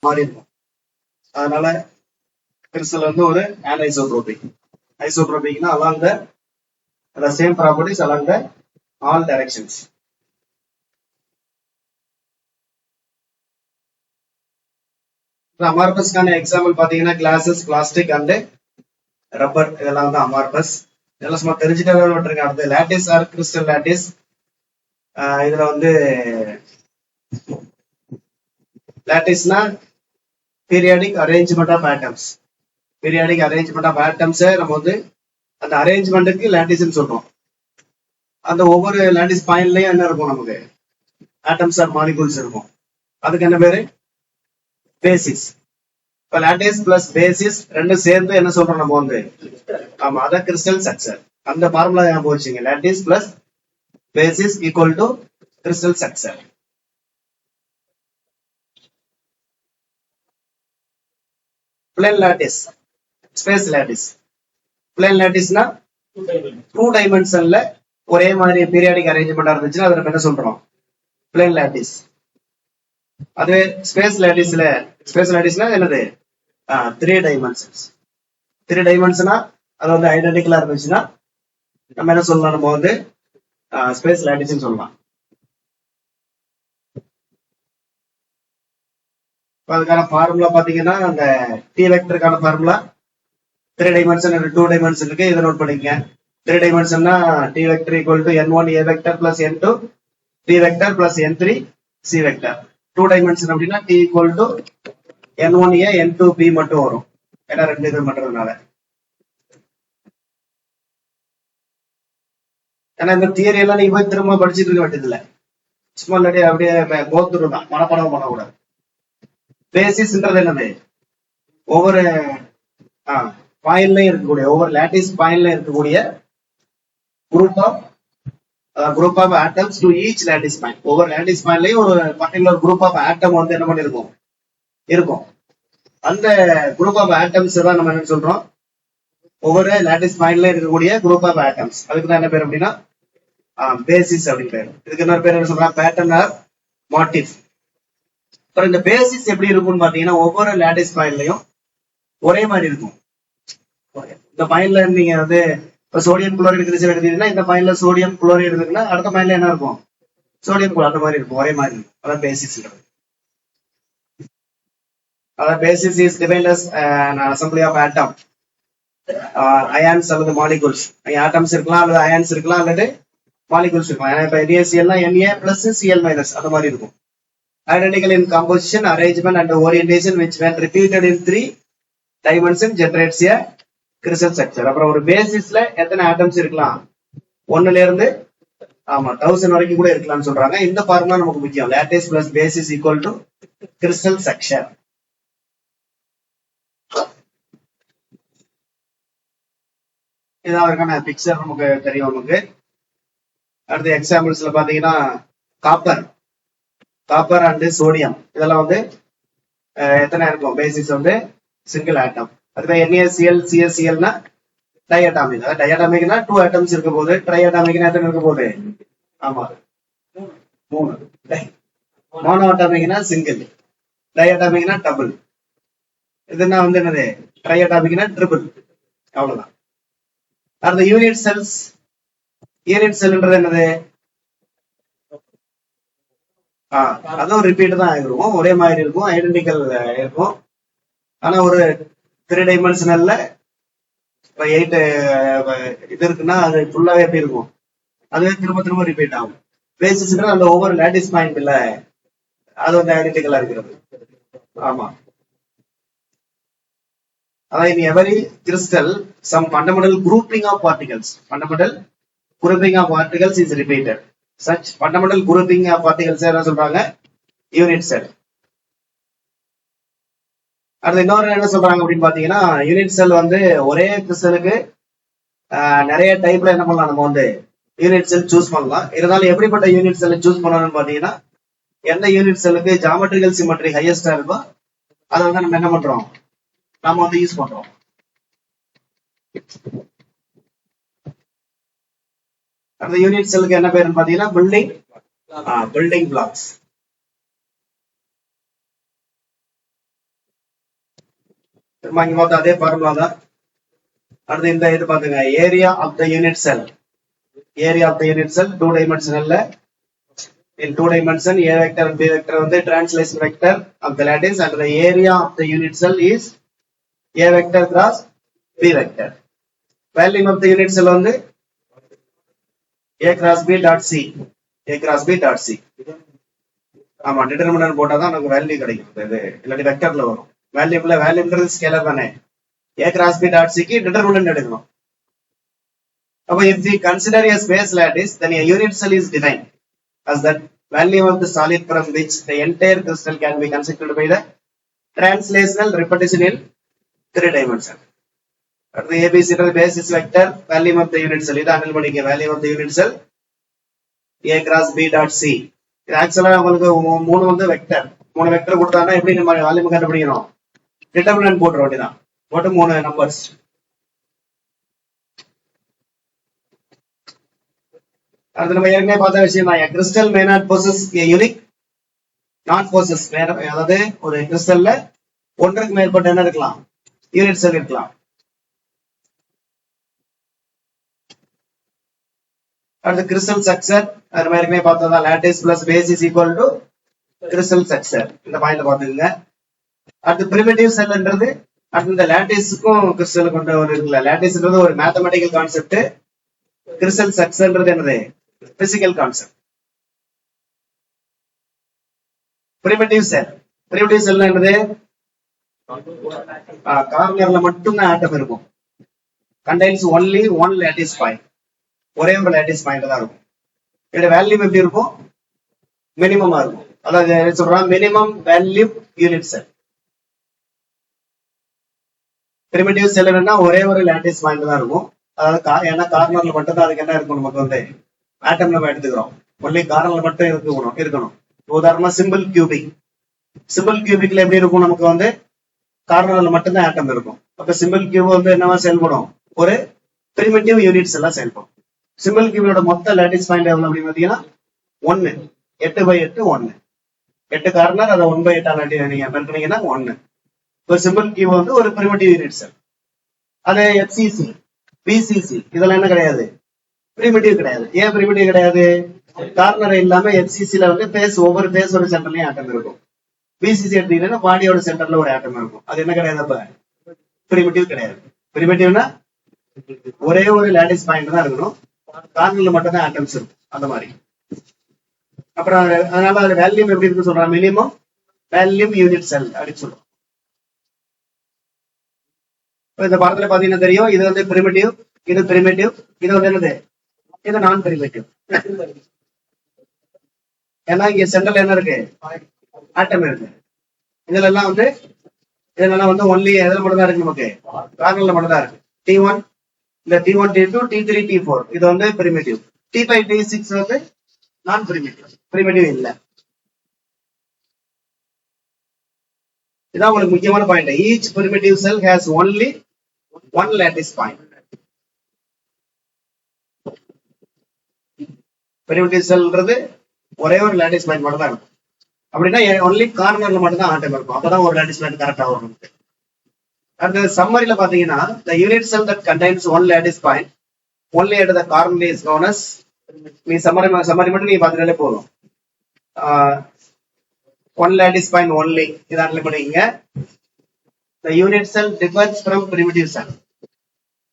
மாறி இருக்கும். அதனால கிறிஸ்டல் வந்து ஒரு anisotropy. Isotropicனா along the same properties along the all directions. அமார்பஸ்க்கான எக்ஸாம்பிள் பாத்தீங்கன்னா கிளாஸஸ், பிளாஸ்டிக் அண்ட் ரப்பர், இதெல்லாம் வந்து அமார்பஸ். இதெல்லாம் சும்மா தெரிஞ்சுட்டே விட்டுருங்க. அடுத்து லாட்டிஸ் ஆர் கிறிஸ்டல் லாட்டிஸ். இதுல வந்து லாட்டிஸ்னா periodic arrangement of atoms. Periodic arrangement of ஆட்டம்ஸை நம்ம வந்து அந்த அரேஞ்ச்மெண்ட்டுக்கு லாட்டிஸ்ன்னு சொல்றோம். அந்த ஒவ்வொரு லாட்டிஸ் பாயிண்ட்லயும் என்ன இருக்கும், நமக்கு ஆட்டம்ஸ் ஆர் மாலிகூல்ஸ் இருக்கும். அதுக்கு என்ன பேரு, பேசிஸ். இப்ப லாட்டிஸ் பிளஸ் பேசிஸ் ரெண்டும் சேர்ந்து என்ன சொல்றோம் நம்ம வந்து, ஆமா, அதான் கிறிஸ்டல் ஸ்ட்ரக்சர். அந்த ஃபார்முலா ஞாபகம் வச்சுங்க. Lattice plus basis equal to crystal structure. Plane lattice, space lattice. Plane லாட்டிஸ்னா 2 டைமென்ஷன்ல ஒரே மாதிரி பீரியாடிக் அரேஞ்ச்மெண்டா இருந்துச்சுன்னா அதை நம்ம என்ன சொல்றோம், பிளேன் லாட்டிஸ். அதுவே ஸ்பேஸ் லாட்டிஸ்னா என்னது, 3 டைமென்ஷன்ஸ். 3 டைமென்ஷனா அது வந்து ஐடென்டிக்கலா இருந்துச்சுன்னா நம்ம என்ன சொல்லலாம், நம்ம வந்து ஸ்பேஸ் லாட்டிஸ்ன்னு சொல்லலாம். அதுக்கான ஃபார்முலா பாத்தீங்கன்னா அந்த டி வெக்டருக்கான ஃபார்முலா 3 டைமென்ஷன் 2 டைமென்ஷன் இருக்கு. இதை நோட் பண்ணிக்கங்க. 3 டைமென்ஷன்னா T vector equal to n1 a vector plus n2 b vector plus n3 c vector. 2 dimension அப்படின்னா T equal to n1 a n2 b மட்டும் வரும். ஏன்னா 2 இது பண்றதுனால. ஏன்னா இந்த தியரி எல்லாம் நீங்க போய் திரும்ப படிச்சுட்டு இருக்க வேண்டியது இல்லை. சும்மா இல்லாட்டி அப்படியே கோத்துரும் தான், மனப்பாடம் பண்ணக்கூடாது. பேசிஸ்ன்றது என்னது, ஒவ்வொரு பாயிண்ட்லயும் இருக்கக்கூடிய, ஒவ்வொரு லாட்டிஸ் பாயிண்ட்ல இருக்கக்கூடிய group of atoms to each lattice point. ஒவ்வொரு லாட்டிஸ் பாயிண்ட்லயும் ஒரு பர்டிகுலர் குரூப் ஆஃப் ஆட்டம் வந்து என்ன பண்ணிருக்கும், இருக்கும். அந்த குரூப் ஆஃப் ஆட்டம்ஸ் தான் நம்ம என்ன சொல்றோம், ஒவ்வொரு லாட்டிஸ் பாயிண்ட்ல இருக்கக்கூடிய குரூப் ஆஃப் ஆட்டம்ஸ். அதுக்கு தான் என்ன பேர் அப்படின்னா பேசிஸ் அப்படின்னு பேர். இதுக்கு என்ன பேர், என்ன சொல்றாங்க, பேட்டர்ன் ஆர் மோட்டிவ். அப்புறம் இந்த பேசிஸ் எப்படி இருக்கும்னு பாத்தீங்கன்னா ஒவ்வொரு லாட்டிஸ் பாயிண்ட்லயும் ஒரே மாதிரி இருக்கும். இந்த பாயிண்ட்ல நீங்க வந்து இப்ப சோடியம் குளோரைடு கிறிஸ்டல் எடுத்தீங்கன்னா இந்த பாயிண்ட்ல சோடியம் குளோரைடு இருக்குன்னா அடுத்த பாயிண்ட்ல என்ன இருக்கும், சோடியம் குளோரைடு. அந்த மாதிரி இருக்கும், ஒரே மாதிரி இருக்கும். அதான் பேசிஸ். அதான் basis is defined as an assembly of atom, ions அல்லது மாலிகூல்ஸ். ஆட்டம்ஸ் இருக்கலாம் அல்லது அயான்ஸ் இருக்கலாம் அல்லது மாலிகூல்ஸ் இருக்கலாம். ஏன்னா இப்ப NaCl Na plus Cl minus அந்த மாதிரி இருக்கும். Identical in composition, arrangement and orientation which when repeated in 3 dimensions generates a crystal structure. அப்புறம் ஒரு பேசிஸ்ல எத்தனை ஆட்டம்ஸ் இருக்கலாம், 1ல இருந்து 1000 வரைக்கும் கூட இருக்கலாம்னு சொல்றாங்க. இந்த ஃபார்முலா நமக்கு முக்கியம். Lattice plus basis equal to crystal structure. இதாவதுக்கான பிக்சர் நமக்கு தெரியும். நமக்கு அடுத்த எக்ஸாம்பிள்ஸ்ல பாத்தீங்கன்னா காப்பர் அண்ட் சோடியம், இதெல்லாம் வந்து எத்தனை இருக்கும், பேசிஸ் வந்து சிங்கிள் ஆட்டம். அதுவே NaCl CaClனா டைஅட்டாமிக். டைஅட்டாமிக்னா 2 ஆட்டம்ஸ் இருக்க போது, ட்ரைஅட்டாமிக்னா எத்தனை இருக்க போகுது, 3. மோனோ அட்டாமிக்னா சிங்கிள், டைஅட்டாமிக்னா டபுள். இதுனா வந்து என்னது, ட்ரைஅட்டாமிக்னா ட்ரிபிள். அவ்வளவுதான். அடுத்த யூனிட் செல்ஸ். யூனிட் செல்ன்றது என்னது, அதுவும் ரிப்பீட் தான் இருக்கும், ஒரே மாதிரி இருக்கும், ஐடென்டிக்கல் இருக்கும். ஆனா ஒரு 3 டைமென்ஷனல்ல 8 இது இருக்குன்னா அது ஃபுல்லாவே எப்படி இருக்கும், அதுவே திரும்ப திரும்ப ரிப்பீட் ஆகும். பேசிஸ்னா அந்த ஒவ்வொரு லாட்டிஸ் பாயிண்ட்ல அது வந்து ஐடென்டிக்கலா இருக்கிறது. ஆமா, அதாவது in every crystal some fundamental grouping of particles is repeated. Such fundamental grouping of particles என்ன சொல்றாங்க, யூனிட் செல். அடுத்து இன்னொரு என்ன சொல்றாங்க அப்படின்னு பாத்தீங்கன்னா, யூனிட் செல் வந்து ஒரே கிறிஸ்டலுக்கு நிறைய டைப்ல என்ன பண்ணலாம், நம்ம வந்து யூனிட் செல் சூஸ் பண்ணலாம். இருந்தாலும் எப்படிப்பட்ட யூனிட் செல் சூஸ் பண்ணணும்னு பாத்தீங்கன்னா, எந்த யூனிட் செல்லுக்கு ஜாமெட்ரிக்கல் சிமெட்ரி ஹையஸ்டா இருக்கோ அதை வந்து நம்ம என்ன பண்றோம், நம்ம வந்து யூஸ் பண்றோம். அந்த யூனிட் செல்லுக்கு என்ன பேருன்னு பாத்தீங்கன்னா பில்டிங் பிளாக்ஸ். திரும்ப இங்க மொத்தம் அதே ஃபார்முலா தான். அடுத்து இந்த இது பாத்துங்க, area of the unit cell. Area of the unit cell 2 டைமென்ஷனல்ல, in 2 dimension a vector and b vector வந்து translation vector of the lattice and the area of the unit cell is a vector cross b vector. Volume of the unit cell வந்து a cross b dot c, a cross b dot c. ஆமா, determinant போட்டா தான் நமக்கு value கிடைக்கும். இது இல்லாட்டி வெக்டர்ல வரும். வேல்யூன்றது scalar தானே. a cross b dot c க்கு டிட்டர்மினன்ட் எடுக்கணும். அப்ப if we consider a space lattice, then a unit cell is defined as that value of the solid from which the entire crystal can be constructed by the translational repetition in 3 dimension. The ABC basis vector, value of the unit cell. இது handle பண்ணிக்க, value of the unit cell a cross b dot c. இது ஆக்சுவலா உங்களுக்கு மூணு வந்து vector, 3 vector கொடுத்தாங்கன்னா எப்படி நம்ம வால்யூம் கண்டுபிடிக்கணும்? டிட்டர்மினன்ட் போட்டுற வேண்டியதான். போட்டு 3 நம்பர்ஸ். அடுத்து நம்ம ஏற்கனவே பார்த்த விஷயம் தான், crystal may not possess A unique not possess. அதாவது ஒரு கிறிஸ்டல்ல ஒன்றுக்கு மேற்பட்ட என்ன இருக்கலாம்? யூனிட் செல் இருக்கலாம். அடுத்து கிறிஸ்டல் ஸ்ட்ரக்சர், அது நம்ம ஏற்கனவே பார்த்ததான், lattice plus base is equal to crystal structure. இந்த பாயிண்ட்ல பாத்துக்கோங்க. அடுத்து பிரிமிட்டிவ் செல்ன்றது, அடுத்து இந்த லாட்டிஸுக்கும் கிறிஸ்டலுக்கு கொண்டு ஒரு இருக்குல்ல, லாட்டிஸ்ன்றது ஒரு மேத்தமெட்டிக்கல் கான்செப்ட், கிறிஸ்டல் ஸ்ட்ரக்சர்ன்றது என்னது? Physical concept. பிரிமிட்டிவ் செல், பிரிமிட்டிவ் செல் என்னது? கார்னர்ல மட்டும்தான் ஆட்டம் இருக்கும். Contains only one lattice point, ஒரே ஒரு லாட்டிஸ் பாயிண்ட் தான் இருக்கும். இதோட வேல்யூம் எப்படி இருக்கும்? மினிமமா இருக்கும். அதாவது சொல்றாங்க minimum value unit cell. Primitive cell என்னன்னா ஒரே ஒரு லாட்டிஸ் பாயிண்ட் தான் இருக்கும். அதாவது ஏன்னா கார்னர்ல மட்டும் தான் அதுக்கு என்ன இருக்கும்? நமக்கு வந்து ஆட்டம் நம்ம எடுத்துக்கிறோம், ஒன்லி கார்னர்ல மட்டும் இருக்கணும். உதாரணமா சிம்பிள் கியூபிக், சிம்பிள் கியூபிக்ல எப்படி இருக்கும்? நமக்கு வந்து கார்னர்ல மட்டும்தான் ஆட்டம் இருக்கும். அப்ப சிம்பிள் கியூப் வந்து என்னவா செயல்படும்? ஒரு பிரிமிட்டிவ் யூனிட்ஸ் எல்லாம் செயல்படும். சிம்பிள் கியூபோட மொத்த லாட்டிஸ் பாயிண்ட் எவ்வளவு அப்படின்னு பாத்தீங்கன்னா 1, 8x8 1. 8 கார்னர், அதை 1/8 நீங்க பண்ணீங்கன்னா 1. ஒரு சிம்பிள் கியூப் வந்து ஒரு பிரிமிட்டிவ் யூனிட் செல். அது எஃப்சிசி, பிசிசி இதெல்லாம் என்ன கிடையாது? பிரிமிட்டிவ் கிடையாது. ஏன் பிரிமிட்டிவ் கிடையாது? கார்னர் இல்லாம எஃப்சிசில வந்து ஒவ்வொரு பேஸோட சென்டர்லயும் ஆட்டம் இருக்கும். பிசிசி எடுத்தீங்கன்னா பாடியோட சென்டர்ல ஒரு ஆட்டம் இருக்கும். அது என்ன கிடையாது? அப்ப பிரிமிட்டிவ் கிடையாது. பிரிமிட்டிவ்னா ஒரே ஒரு லாட்டிஸ் பாயிண்ட் தான் இருக்கணும், கார்னர்ல மட்டும் தான் ஆட்டம்ஸ் இருக்கும். அந்த மாதிரி. அப்புறம் அதனால அது வேல்யூம் எப்படி இருக்குன்னு சொல்றாங்க? மினிமம் வேல்யூம் யூனிட் செல் அப்படின்னு சொல்றோம். இந்த படத்துல பாத்தீங்கன்னா தெரியும், இது வந்து பிரிமிட்டிவ், இது பிரிமிட்டிவ், இது வந்து என்னது? இது நான் பிரிமிட்டிவ். ஏன்னா இங்க சென்டர்ல என்ன இருக்கு? ஆட்டம் இருக்கு. இதெல்லாம் வந்து ஒன்லி எதுல மட்டும் தான் இருக்கு? நமக்கு கார்னர்ல மட்டும் தான் இருக்கு. T1, இந்த T1, T2, T3, T4 இது வந்து பிரிமிட்டிவ். T5, T6 வந்து நான் பிரிமிட்டிவ், பிரிமிட்டிவ் இல்ல. இதான் உங்களுக்கு முக்கியமான point. Each primitive cell has only one lattice point. Primitive செல்ன்றது ஒரே ஒரு லாட்டிஸ் பாயிண்ட் மட்டும் தான் இருக்கும். அப்படின்னா ஒன்லி கார்னர்ல மட்டும் தான் ஆட்டம் இருக்கும். அப்பதான் ஒரு லாட்டிஸ் பாயிண்ட் கரெக்டா வரும். அடுத்த சம்மரியில பாத்தீங்கன்னா, the unit cell that contains one lattice point only at the corner is known as, நீ சம்மரி மட்டும் நீ பாத்துட்டாலே போதும். one lattice point only இதை அண்டர்லைன் பண்ணிக்கங்க. The unit cell differs from primitive cell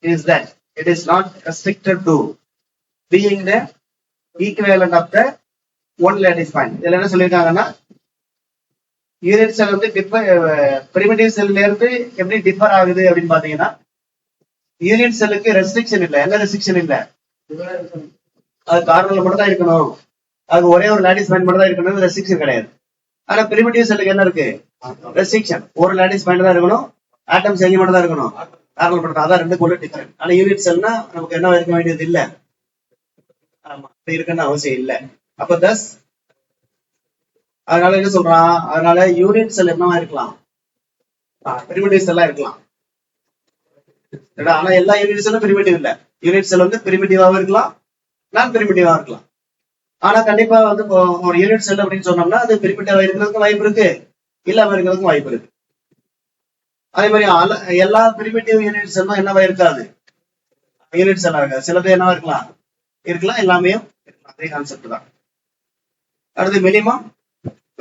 is that it is not restricted to being the equivalent of the one lattice point. இதுல என்ன சொல்லிருக்காங்கன்னா, unit cell வந்து primitive செல்ல இருந்து எப்படி டிஃபர் ஆகுது அப்படின்னு பாத்தீங்கன்னா, யூனிட் செல்லுக்கு ரெஸ்ட்ரிக்ஷன் இல்ல. என்ன ரெஸ்ட்ரிக்ஷன் இல்ல? அது கார்னர்ல மட்டும் தான் இருக்கணும், அது ஒரே ஒரு லாட்டிஸ் பாயிண்ட் மட்டும் தான் இருக்கணும், ரெஸ்ட்ரிக்ஷன் கிடையாது. ஆனா பிரிமிட்டிவ் செல்லுக்கு என்ன இருக்கு? ரெஸ்ட்ரிக்ஷன். ஒரு லாட்டிஸ் பாயிண்ட் தான் இருக்கணும், ஆட்டம்ஸ் எங்க மட்டும் தான் இருக்கணும், கார்னர்ல மட்டும். அதான் ரெண்டு கூட டிஃபரெண்ட். ஆனா யூனிட் செல்னா நமக்கு என்ன இருக்க வேண்டியது இல்ல, இருக்குன்னு அவசியம் இல்ல. அப்ப தஸ் அதனால என்ன சொல்றான்? அதனால யூனிட் செல் என்னவா இருக்கலாம்? பிரிமிட்டிவ் செல்லா இருக்கலாம். ஆனா எல்லா யூனிட் செல்லும் பிரிமிட்டிவ் இல்ல. யூனிட் செல் வந்து பிரிமிட்டிவாவும் இருக்கலாம், நான் பிரிமிட்டிவா இருக்கலாம். ஆனா கண்டிப்பா வந்து ஒரு யூனிட் செல் அப்படின்னு சொன்னோம்னா அது பிரிமிட்டிவா இருக்கிறதுக்கும் வாய்ப்பு இருக்கு, இல்லாம இருக்கிறதுக்கும் வாய்ப்பு இருக்கு. அதே மாதிரி எல்லா பிரிமிட்டிவ் யூனிட்ஸ் என்னவா இருக்காது, யூனிட்ஸ் எல்லாம் இருக்காது. சிலது என்னவா இருக்கலாம் எல்லாமே அதே கான்செப்ட் தான். அடுத்து மினிமம்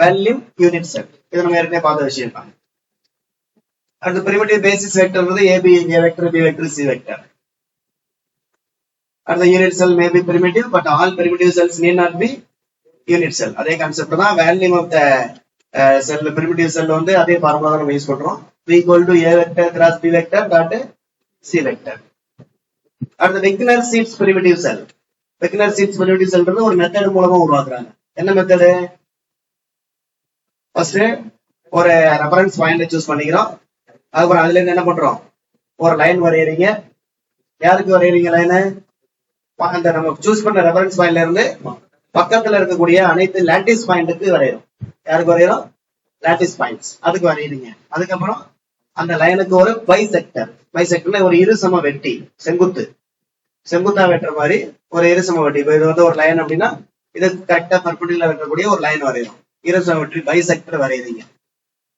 வேல்யூ யூனிட் செல், இது நம்ம ஏற்கனவே பார்த்த விஷயம் தான். அடுத்து primitive basis vector a b, a vector, b vector, c vector. அடுத்த unit cell may be primitive, but all primitive cells need not be unit cell. அதே கான்செப்ட் தான். Value of the cell, primitive cell அதே formula தான் நம்ம use பண்றோம். b equal to a vector cross b vector dot c vector. அடுத்து விக்னர் seeds primitive செல். விக்னர் seeds primitive செல் ஒரு method மூலமா உருவாக்குறாங்க. என்ன மெத்தடு? ஃபர்ஸ்ட் ஒரு ரெஃபரன்ஸ் பாயிண்ட் சூஸ் பண்ணிக்கிறோம். அதுக்கப்புறம் அதுல இருந்து என்ன பண்றோம், ஒரு லைன் வரையறீங்க. யாருக்கு வரையறீங்க லைனு? அந்த நம்ம சூஸ் பண்ண ரெஃபரன்ஸ் பாயிண்ட்ல இருந்து பக்கத்துல இருக்கக்கூடிய அனைத்து லாட்டிஸ் பாயிண்ட்டுக்கு வரையறோம். யாருக்கு வரையறோம்? லாட்டிஸ் பாயிண்ட்ஸ், அதுக்கு வரையறீங்க. அதுக்கப்புறம் அந்த லைனுக்கு ஒரு பைசெக்டர். பைசெக்டர்ல ஒரு இருசம வெட்டி, செங்குத்தா வெட்டுற மாதிரி ஒரு இருசம வெட்டி. இப்போ இது ஒரு லைன் அப்படின்னா இது கரெக்டா பர்பெண்டிகுலர் இருக்கக்கூடிய ஒரு லைன் வரையறோம். இருசம வெட்டி பைசெக்டர் வரையறீங்க.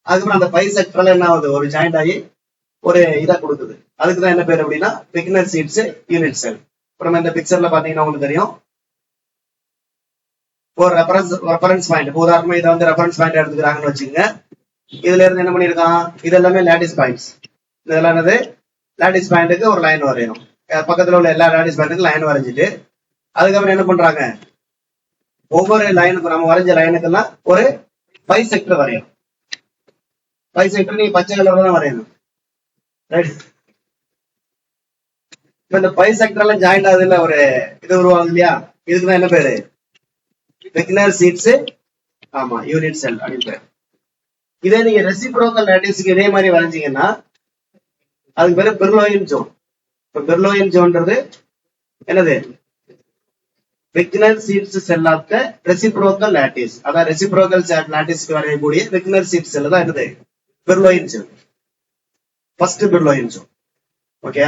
அதுக்கப்புறம் அந்த பைசெக்டர்ல என்ன ஆகுது, ஒரு ஜாயிண்ட் ஆகி ஒரு இதா கொடுக்குது. அதுக்குதான் என்ன பேர் அப்படின்னா விக்னர் சீட்ஸ் யூனிட் செல். அப்புறம் இந்த பிக்சர்ல பாத்தீங்கன்னா உங்களுக்கு தெரியும், ஒரு ரெஃபரன்ஸ் பாயிண்ட். உதாரணமா இதை ரெஃபரன்ஸ் பாயிண்ட் எடுத்துக்கிறாங்கன்னு வச்சுங்க. இதுல இருந்து என்ன பண்ணிருக்கான், இது எல்லாமே லாட்டிஸ் பாயிண்ட்ஸ். இதெல்லாம் என்னது, லாட்டிஸ் பாயிண்ட்டுக்கு ஒரு லைன் வரையணும். பக்கத்துல உள்ள எல்லா லாட்டிஸ் பாயிண்ட்டுக்கு லைன் வரைஞ்சிட்டு அதுக்கப்புறம் என்ன பண்றாங்க, ஒவ்வொரு லைனுக்கும் நம்ம வரைஞ்ச லைனுக்கெல்லாம் ஒரு பைசெக்டர் வரையணும். பைசெக்டர் நீங்க பச்சை கலர்ல தான் வரையணும். இப்ப இந்த பைசெக்டர் எல்லாம் ஜாயிண்ட் ஆகுது இல்ல, ஒரு இது உருவாகுது இல்லையா, இதுக்குதான் என்ன பேரு, விக்னர் சீட்ஸ் யூனிட் செல் அப்படின்னு பேரு. இதே நீங்க ரெசிப்ரோக்கல் லாட்டிஸ்க்கு இதே மாதிரி வரைஞ்சீங்கன்னா அதுக்கு பேரு பெர்லோயின் ஜோன். இப்ப பெர்லோயின் ஜோன்றது என்னது, Wigner Seitz cell of the reciprocal lattice. அதான் ரெசிப்ரோக்கல் லாட்டிஸ்க்கு வரையக்கூடிய விக்னர் சீட்ஸ் செல் தான் என்னது, Brillouin zone. First Brillouin zone. Okay.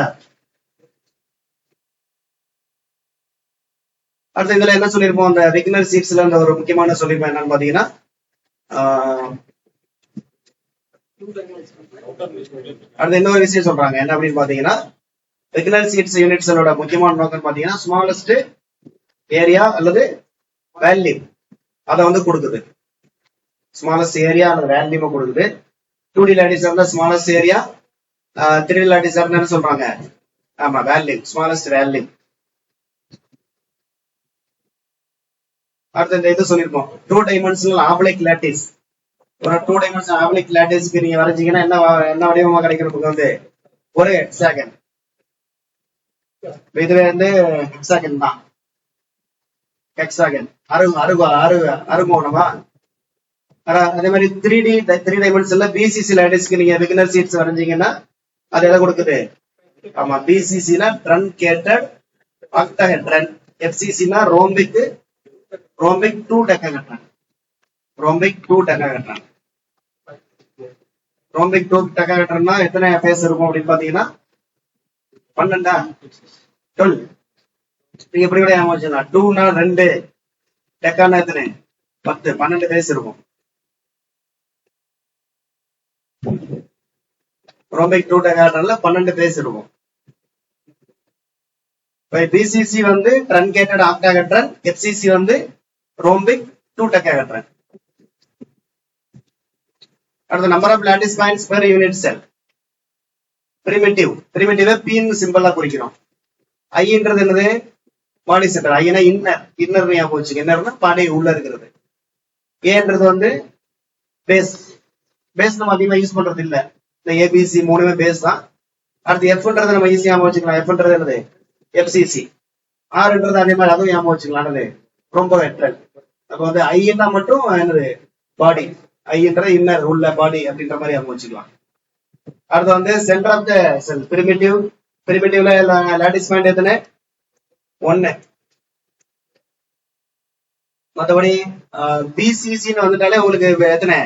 அடுத்து இதுல என்ன சொல்லிருப்போம், அந்த விக்னர் சீட்ஸ்ல அந்த ஒரு முக்கியமான சொல்லிருப்போம் என்னன்னு பாத்தீங்கன்னா, அடுத்து இன்னொரு விஷயம் சொல்றாங்க. என்ன அப்படின்னு பாத்தீங்கன்னா, விக்னர் சீட்ஸ் யூனிட் செல்லோட முக்கியமான நோக்கம் பாத்தீங்கன்னா ஸ்மாலஸ்ட் ஏரியா அல்லது வேல்யூ அதை கொடுக்குது. ஸ்மாலஸ்ட் ஏரியா அல்லது வேல்யூ கொடுக்குது. 2D லாட்டிஸ் இருந்தா ஸ்மாலஸ்ட் ஏரியா, 3D லாட்டிஸ் இருந்தா என்ன சொல்றாங்க, வேல்யூ, ஸ்மாலஸ்ட் வேல்யூ. அடுத்த இந்த இது சொல்லிருப்போம், 2 டைமென்ஷனல் ஆப்ளிக் லாட்டிஸ். ஒரு 2 டைமென்ஷனல் ஆப்ளிக் லாட்டிஸ்க்கு நீங்க வரைஞ்சீங்கன்னா என்ன வடிவமா கிடைக்கும், ஒரு ஹெக்ஸாகன். இதுவே ஹெக்ஸாகன் தான். ஹெக்ஸாகன் அருகோணமா. அதே மாதிரி 3 டைமென்ஷன்ல பிசிசி லாட்டிஸ்க்கு நீங்க விக்னர் சீட்ஸ் வரைஞ்சீங்கன்னா அது எதை கொடுக்குது, பிசிசினா ட்ரன்கேட்டட் ஆக்டாஹெட்ரன், எஃப்சிசினா ரோம்பிக் 2 டெக்காஹெட்ரான். ரோம்பிக் 2 டெக்காஹெட்ரான். ரோம்பிக் 2 டெக்காஹெட்ரான்னா எத்தனை ஃபேஸ் இருக்கும் அப்படின்னு பாத்தீங்கன்னா 12. நீங்க எப்படி கூட ஏமாச்சுனா 2னா 2, டெக்கானா எத்தனை 10, 12 ஃபேஸ் இருக்கும். ரோம்பிக் 2 டெக்காஹெட்ரான்ல 12 ஃபேஸ் இருக்கும். BCC truncated octahedron, FCC rhombic 2 decahedron. அடுத்த number of lattice points per unit cell. Primitive பின்னு சிம்பிளா குறிக்கிறோம். ஐன்றது என்னது, பாடி சென்டர். ஐனா இன்னர் ஞாபகம் வச்சுக்க. இன்னர்னா பாடி உள்ள இருக்கிறது. ஏன்றது பேஸ் நம்ம அதிகமா யூஸ் பண்றது இல்ல. இந்த ஏபிசி 3மே பேஸ் தான். அடுத்து எஃப்ன்றது நம்ம ஈஸியா ஞாபகம் வச்சுக்கலாம். எஃப்ன்றது என்னது, எஃப்சிசி. ஆர்ன்றது அதே மாதிரி அதுவும் ஞாபகம் வச்சுக்கலாம், ரொம்ப வெட்ரல். அப்ப ஐன்னா மட்டும் என்னது, பாடி. ஐன்றது இன்னர், உள்ள பாடி அப்படின்ற மாதிரி ஞாபகம் வச்சுக்கலாம். அடுத்து சென்டர் ஆஃப் த செல். பிரிமிட்டிவ்ல லாட்டிஸ் பாயிண்ட் எத்தனை, 1. மற்றபடி பிசிசின்னு வந்துட்டாலே உங்களுக்கு எத்தனை,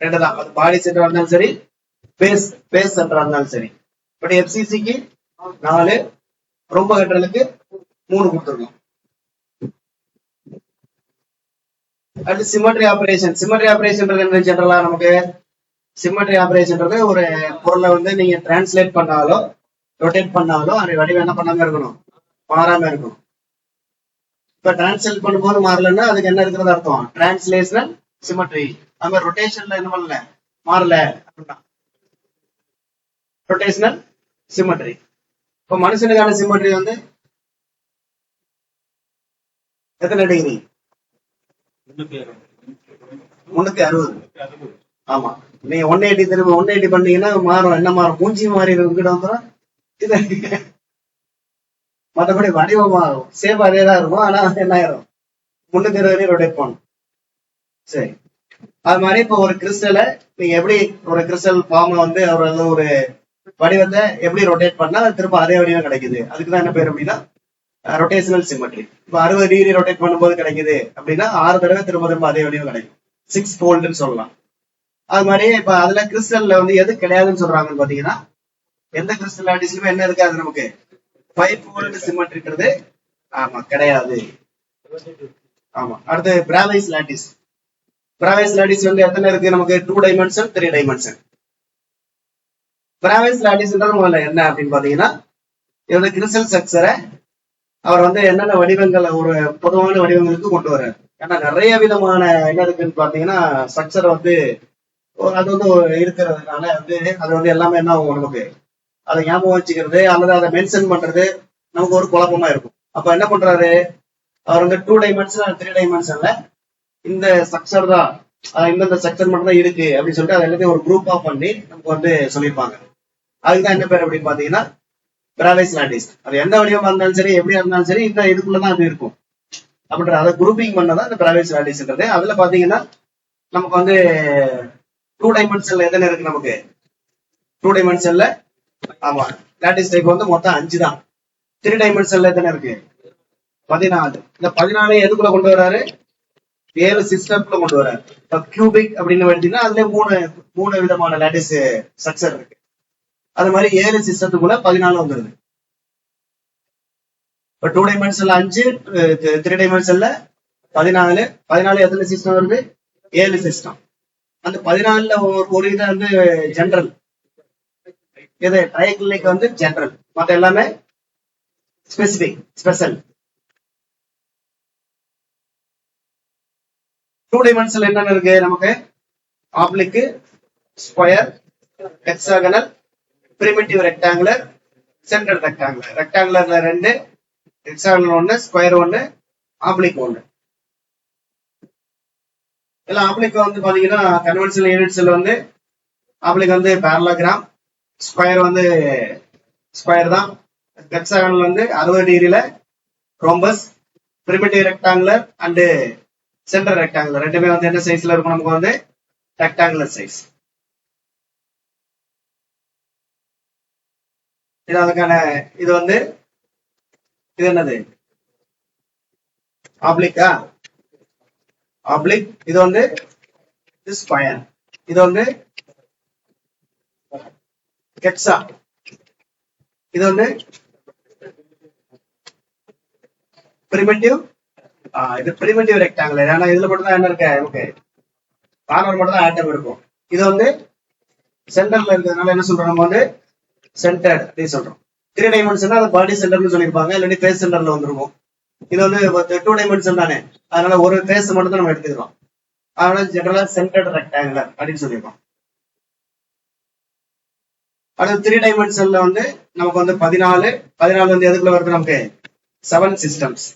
2 தான். அது பாடி சென்டரா இருந்தாலும் சரி, பேஸ் சென்டரா இருந்தாலும் சரி. பட் எஃப்சிசிக்கு 4, ரொம்ப ஹெட்ரலுக்கு 3 கொடுத்துருக்கோம். அடுத்து சிமெட்ரி ஆபரேஷன். சிமெட்ரி ஆபரேஷன் ஜெனரலா நமக்கு சிம்மெட்ரி ஆபரேஷன்ன்றது ஒரு பொருளை வந்து நீங்க டிரான்ஸ்லேட் பண்ணாலோ ரொட்டேட் பண்ணாலோ அந்த வடிவம் என்ன பண்ணாம இருக்கணும், மாறாம இருக்கணும். இப்ப டிரான்ஸ்லேட் பண்ணும்போது மாறலன்னா அதுக்கு என்ன இருக்கிறது அர்த்தம், டிரான்ஸ்லேஷனல் சிம்மெட்ரி. அது மாதிரி ரொட்டேஷன்ல என்ன பண்ணல, மாறல அப்படின்னா ரொட்டேஷனல் சிம்மெட்ரி. இப்ப மனுஷனுக்கான சிம்மெட்ரி வந்து எத்தனை டிகிரி, 360. ஆமா, நீங்க 180 திரும்ப 180 பண்ணீங்கன்னா மாறும். என்ன மாறும், மூஞ்சி மாறி கிட்ட வந்துடும். இது மற்றபடி வடிவம் மாறும், சேம் அதே தான் இருக்கும். ஆனா என்ன ஆயிரும், 320 ரொட்டேட் பண்ணும். சரி, அது மாதிரி இப்போ ஒரு கிறிஸ்டலை நீங்க எப்படி ஒரு கிறிஸ்டல் ஃபார்ம் வந்து ஒரு வடிவத்தை எப்படி ரொட்டேட் பண்ணா திரும்ப அதே வடிவம் கிடைக்குது, அதுக்குதான் என்ன பேர் அப்படின்னா ரொட்டேஷனல் சிம்மெட்ரி. இப்ப 60 டிகிரி ரொட்டேட் பண்ணும்போது கிடைக்குது அப்படின்னா 6 தடவை திரும்ப அதே வடிவம் கிடைக்கும், 6 ஃபோல்டுன்னு சொல்லலாம். அது மாதிரி இப்ப அதுல கிறிஸ்டல்ல வந்து எது கிடையாதுன்னு சொல்றாங்கன்னு பாத்தீங்கன்னா, எந்த கிறிஸ்டல் லாட்டிஸ்லயுமே என்ன இருக்காது நமக்கு, 5 ஃபோல்டு சிம்மெட்ரின்றது ஆமா கிடையாது. ஆமா, அடுத்து பிராவைஸ் லாட்டிஸ். பிராவைஸ் லாட்டிஸ் வந்து எத்தனை இருக்கு நமக்கு, 2 டைமென்ஷன் 3 டைமென்ஷன். பிராவைஸ் லாட்டிஸ் என்ன அப்படின்னு பாத்தீங்கன்னா, இதோட கிறிஸ்டல் ஸ்ட்ரக்சரை அவர் வந்து என்னென்ன வடிவங்களை ஒரு பொதுவான வடிவங்களுக்கு கொண்டு வர்றாரு. ஏன்னா நிறைய விதமான என்ன இருக்குன்னு பாத்தீங்கன்னா ஸ்ட்ரக்சர் வந்து அது வந்து இருக்கிறதுனால வந்து அது வந்து எல்லாமே என்ன ஆகும் நமக்கு, அதை ஞாபகம் வச்சுக்கிறது அல்லது அதை மென்ஷன் பண்றது நமக்கு ஒரு குழப்பமா இருக்கும். அப்ப என்ன பண்றாரு அவர் வந்து 2 டைமென்ஷன் 3 டைமென்ஷன்ல இந்த ஸ்ட்ரக்சர் தான், இந்த ஸ்ட்ரக்சர் மட்டும் தான் இருக்கு அப்படின்னு சொல்லிட்டு அதை எல்லாத்தையும் ஒரு குரூப்பா பண்ணி நமக்கு வந்து சொல்லியிருப்பாங்க. அதுக்குதான் என்ன பேர் அப்படின்னு பாத்தீங்கன்னா பிராவைஸ் லாட்டிஸ். அது எந்த வடிவமா இருந்தாலும் சரி, எப்படியா இருந்தாலும் சரி, இந்த இதுக்குள்ளதான் அது இருக்கும் அப்படின்ற அதை குரூப்பிங் பண்ணதான் இந்த பிராவைஸ் லாட்டிஸ்ன்றது. அதுல பாத்தீங்கன்னா நமக்கு வந்து 2 டைமென்ஷன்ல எத்தனை இருக்கு நமக்கு, 2 டைமென்ஷன்ல ஆமா லாட்டிஸ் டைப் வந்து மொத்தம் 5 தான். 3 டைமென்ஷன்ல எத்தனை இருக்கு, 14. இந்த 14 எதுக்குள்ள கொண்டு வர்றாரு, 7 சிஸ்டம்ல கொண்டு வர்றாரு. இப்ப கியூபிக் அப்படின்னு எடுத்தீங்கன்னா அதுல 3 விதமான லாட்டிஸ் ஸ்ட்ரக்சர் இருக்கு. அது மாதிரி 7 சிஸ்டத்துக்குள்ள 14 வந்துருது. இப்ப 2 டைமென்ஷன்ல 5, 3 டைமென்ஷன்ல 14. 14 எத்தனை சிஸ்டம் வருது, 7 சிஸ்டம். அந்த 14ல ஒரு இதை வந்து ஜெனரல், இது ட்ரையாங்கிள் வந்து ஜெனரல், மற்ற எல்லாமே ஸ்பெசிபிக் ஸ்பெஷல். 2 டைமென்ஷன்ல என்னென்ன இருக்கு நமக்கு, oblique, square, hexagonal, primitive rectangular, central rectangular. ரெக்டாங்குலர்ல 2, ஹெக்ஸாகனல் 1, ஸ்கொயர் 1, ஆப்ளிக் 1. எல்லாம் ஆப்ளிக் வந்து பாத்தீங்கன்னா கன்வென்ஷனல் யூனிட்ஸ்ல வந்து ஆப்ளிக் வந்து பேரலோகிராம், ஸ்கொயர் வந்து ஸ்கொயர் தான், ஹெக்ஸாகனல் வந்து 60 டிகிரில rhombus, primitive rectangular and central rectangular ரெண்டுமே வந்து என்ன சைஸ்ல இருக்கும் நமக்கு வந்து ரெக்டாங்குலர் சைஸ். இது அதுக்கான இது வந்து இது என்னது ஆப்ளிக்கா, ஆப்ளிக். இது வந்து ஸ்கொயர், இது வந்து ஹெக்ஸா, இது வந்து பிரிமிட்டிவ். இது பிரிமிட்டிவ் ரெக்டாங்குலர். ஏன்னா இதுல மட்டும் தான் என்ன இருக்கு நமக்கு, கார்னர் மட்டும் தான் ஆட்டம் இருக்கும். இது வந்து சென்டர்ல இருக்கிறதுனால என்ன சொல்றோம் நம்ம வந்து சென்டர்ட் அப்படின்னு சொல்றோம். 3 டைமென்ஷன் அது பாடி சென்டர்னு சொல்லியிருப்பாங்க, இல்லாட்டி ஃபேஸ் சென்டர்ல வந்துருக்கும். இது வந்து 2 டைமென்ஷன் தானே, அதனால ஒரு ஃபேஸ் மட்டும் தான் நம்ம எடுத்துக்கிறோம். அதனால ஜெனரலா சென்டர்ட் ரெக்டாங்குலர் அப்படின்னு சொல்லியிருக்கோம். அடுத்து 3 டைமென்ஷன்ல வந்து நமக்கு வந்து 14 வந்து எதுக்குள்ள வருது நமக்கு, 7 சிஸ்டம்ஸ்.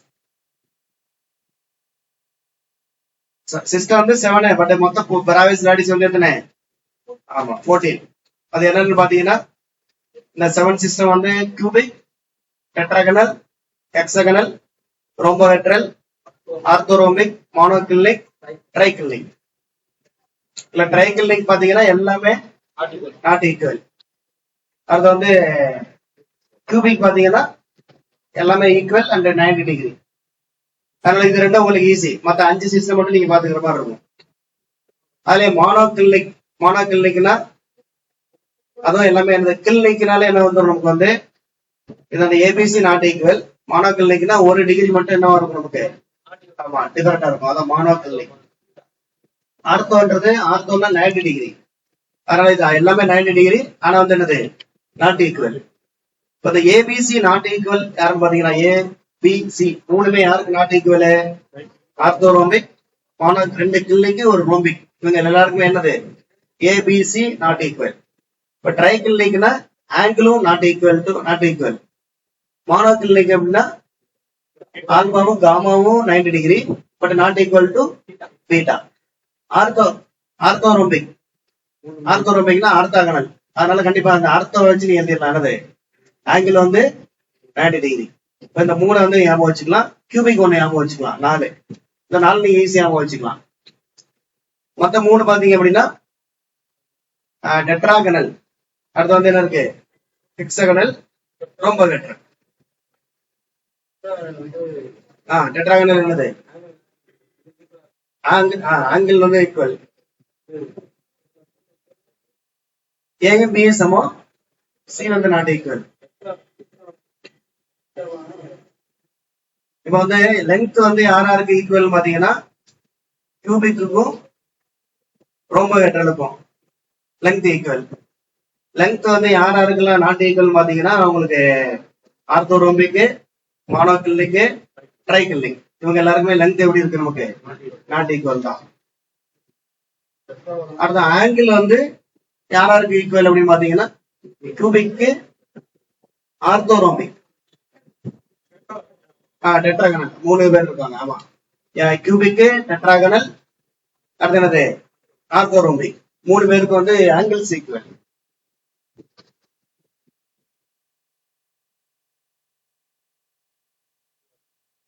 சிஸ்டம் வந்து 7, பட் மொத்தம் பிராவைஸ் லாட்டிஸ் வந்து எத்தனை, ஆமா 14. அது என்னன்னு பாத்தீங்கன்னா இந்த 7 சிஸ்டம் வந்து cubic, tetragonal, hexagonal, rhombohedral, orthorhombic, மோனோகில்லிக், ட்ரைகில்லிக். இல்ல ட்ரைகில்லிக் பாத்தீங்கன்னா எல்லாமே நாட் ஈக்குவல். அது வந்து கியூபிக் பாத்தீங்கன்னா எல்லாமே ஈக்குவல் அண்ட் 90 டிகிரி. அதனால இது ரெண்டும் உங்களுக்கு ஈஸி. மத்த 5 சிஸ்டம் மட்டும் நீங்க பாத்துக்கிற மாதிரி இருக்கும். அதுல மோனோகில்லிக்னா அதுவும் எல்லாமே என்னது, கில்லிக்னால என்ன வந்து நமக்கு வந்து இது அந்த ஏபிசி நாட் ஈக்குவல். மோனோகில்லிக்னா 1 டிகிரி மட்டும் என்ன இருக்கும் நமக்கு, ஆமா டிஃபரெண்டா இருக்கும். அதான் மோனோகில்லிக். ஆர்த்தோன்றது, ஆர்த்தோன்னா 90 டிகிரி. அதனால இது எல்லாமே 90 டிகிரி. ஆனா வந்து என்னது நாட் ஈக்குவல். இப்ப இந்த ஏபிசி நாட் ஈக்குவல் யாருன்னு பாத்தீங்கன்னா ஏபிசி மூணுமே யாருக்கு நாட் ஈக்குவல்? ஆர்த்தோரோம்பிக், ரெண்டு கிள்ளைக்கு ஒரு ரோம்பிக், இவங்க எல்லாருக்குமே என்னது ஏபிசி நாட் ஈக்குவல். இப்ப ட்ரைகிள்ளிக்னா ஆங்கிளும் not equal to not equal. Monoclinic அப்படின்னா ஆல்பாவும் காமாவும் 90 degree, but not equal to beta. Orthorhombic, ஆர்த்தோரோம்பிக்னா ஆர்த்தாகனல். அதனால கண்டிப்பா அந்த ஆர்த்தோ வச்சு நீ எழுதிடலாம். என்னது ஆங்கிள் வந்து 90 டிகிரி. இப்ப இந்த 3 வந்து ஞாபகம் வச்சுக்கலாம். கியூபிக் 1 ஞாபகம் வச்சுக்கலாம். 4 இந்த 4 நீங்க ஈஸியா ஞாபகம் வச்சுக்கலாம். மொத்த 3 பாத்தீங்க அப்படின்னா டெட்ராகனல். அடுத்து வந்து என்ன இருக்கு? ஹெக்ஸாகனல், ரோம்போஹெட்ரன். டெட்ராகனல் என்னது? ஆங்கிள் வந்து ஈக்குவல். ஏயும் பியும் சமம், சி வந்து நாட் ஈக்குவல். இப்ப வந்து லென்த் வந்து யாருக்கு ஈக்குவல் பாத்தீங்கன்னா கியூபிக்கும் ரோம்போஹெட்ரலுக்கும் லென்த் ஈக்குவல். லென்த் வந்து யாருக்கெல்லாம் நாட் ஈக்குவல் பாத்தீங்கன்னா உங்களுக்கு ஆர்த்தோரோம்பிக்கு, மானோகிள்ளிக்கு, ட்ரைகிள்ளிக் இவங்க எல்லாருக்குமே லென்த் எப்படி இருக்கு? நமக்கு நாட் ஈக்குவல் தான். அடுத்த ஆங்கிள் வந்து யாருக்கு ஈக்குவல் அப்படின்னு பாத்தீங்கன்னா கியூபிக்கு, ஆர்த்தோரோம்பிக், டெட்ராகனல் 3 பேர் இருக்காங்க. ஆமா, கியூபிக்கு, டெட்ராகனல், அடுத்து என்னது ஆர்த்தோரோம்பிக் 3 பேருக்கு வந்து ஆங்கிள் ஈக்குவல்.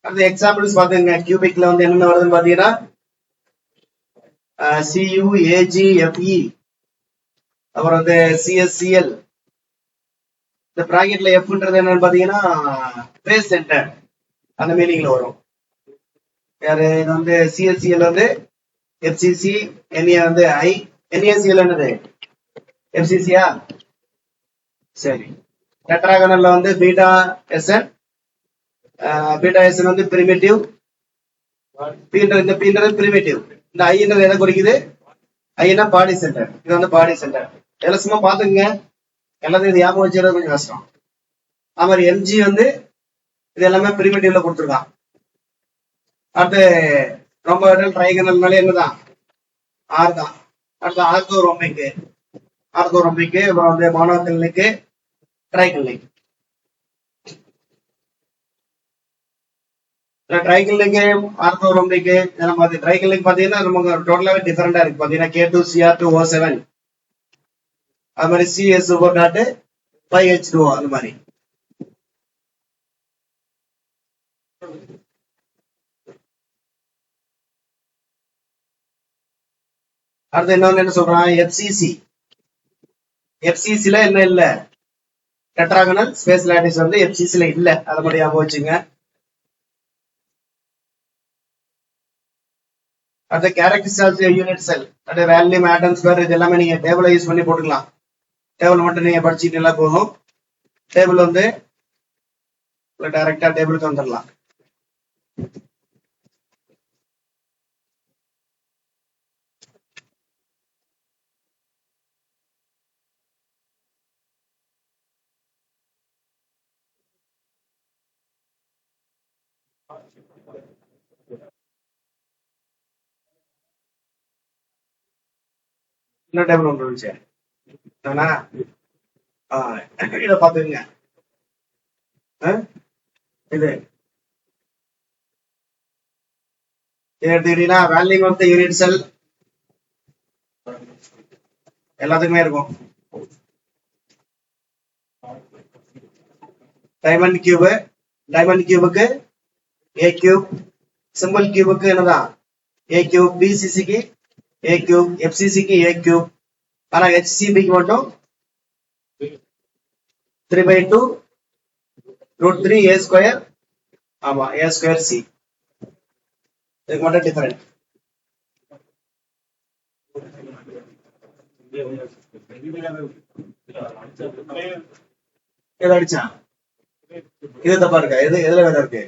அடுத்த எக்ஸாம்பிள்ஸ் பாத்துங்க. கியூபிக்ல வந்து என்னென்ன வருதுன்னு பாத்தீங்கன்னா CuAgFe, அப்புறம் வந்து CsCl. இந்த பிராக்கெட்ல எஃப்ன்றது என்னன்னு பாத்தீங்கன்னா ஃபேஸ் சென்டர், அந்த மீனிங்ல வரும். யாரு இது வந்து CsCl வந்து FCC, Na வந்து I, NaCl என்னது FCCயா? சரி. டெட்ராகனல்ல வந்து பீட்டா SN, பீட்டா SN வந்து பிரிமிட்டிவ், இந்த பீன்றது பிரிமிட்டிவ். இந்த ஐன்றது எதை குறிக்குது? ஐனா பாடி சென்டர். இது வந்து பாடி சென்டர். எல்லாம் சும்மா பாத்துங்க, எல்லாத்தையும் இது ஞாபகம் வச்சுக்கிறது கொஞ்சம் கஷ்டம். அது மாதிரி MG வந்து இது எல்லாமே பிரிமிட்டிவ்ல கொடுத்துருக்கான். அடுத்து ரோம்போஹெட்ரல், ட்ரைகனல்னாலே என்னதான் ஆர் தான். அடுத்து ஆர்த்தோரோம்பிக்கு, அப்புறம் வந்து மானோகிள்ளிக்கு, ட்ரைகிள்ளிக். ட்ரைகிள்ளிக்கு, ஆர்த்தோரோம்பிக்கு இதெல்லாம் பார்த்து ட்ரைகிள்ளிக் பாத்தீங்கன்னா நமக்கு டோட்டலாவே டிஃபரெண்டா இருக்கு. பாத்தீங்கன்னா K2Cr2O7, அது மாதிரி CS4 5H2O அந்த மாதிரி. அடுத்து இன்னொன்னு என்ன சொல்றான்? FCCல என்ன இல்ல? டெட்ராகனல் ஸ்பேஸ் லாட்டிஸ் வந்து FCCல இல்ல. அதை மட்டும் ஞாபகம் வச்சுங்க. அடுத்த கேரக்டரிஸ்டிக்ஸ் ஆஃப் யூனிட் செல், அது வேல்யூம், ஆட்டம்ஸ் ஸ்கொயர், இது எல்லாமே நீங்க டேபிளை யூஸ் பண்ணி போட்டுக்கலாம். டேபிள் மட்டும் நீங்க படிச்சுட்டீங்களா போதும். டேபிள் வந்து டைரக்டா டேபிளுக்கு வந்துடலாம். என்ன டேபிள் ஒன்று இருந்துச்சு தானா? இத பாத்துங்க. இது எடுத்துக்கிட்டீங்கன்னா value of the unit cell எல்லாத்துக்குமே இருக்கும். டைமண்ட் கியூபுக்கு A கியூப், சிம்பிள் கியூபுக்கு என்னதான் A கியூப், BCCக்கு A கியூப், FCCக்கு A கியூப். ஆனா HCBக்கு மட்டும் 3/2 √3 A ஸ்கொயர். ஆமா, A ஸ்கொயர் C. இதுக்கு மட்டும் டிஃபரெண்ட். எது அடிச்சா இது தப்பா இருக்கா? எதுல வேலை இருக்கு?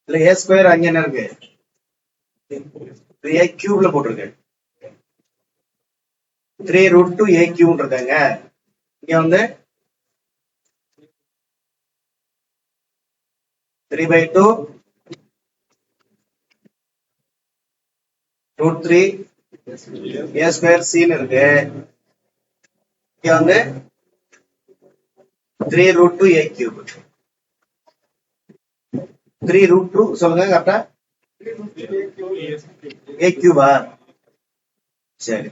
இல்ல A ஸ்கொயர் அங்க என்ன இருக்கு? A கியூப்ல போட்டிருக்கு. 3√2 AQன்னு இருக்காங்க. இங்க வந்து 3/2 √3 A² Cன்னு இருக்கு. இங்க வந்து 3√2 A³. 3√2 சொல்லுங்க கரெக்டா. A³ சரி.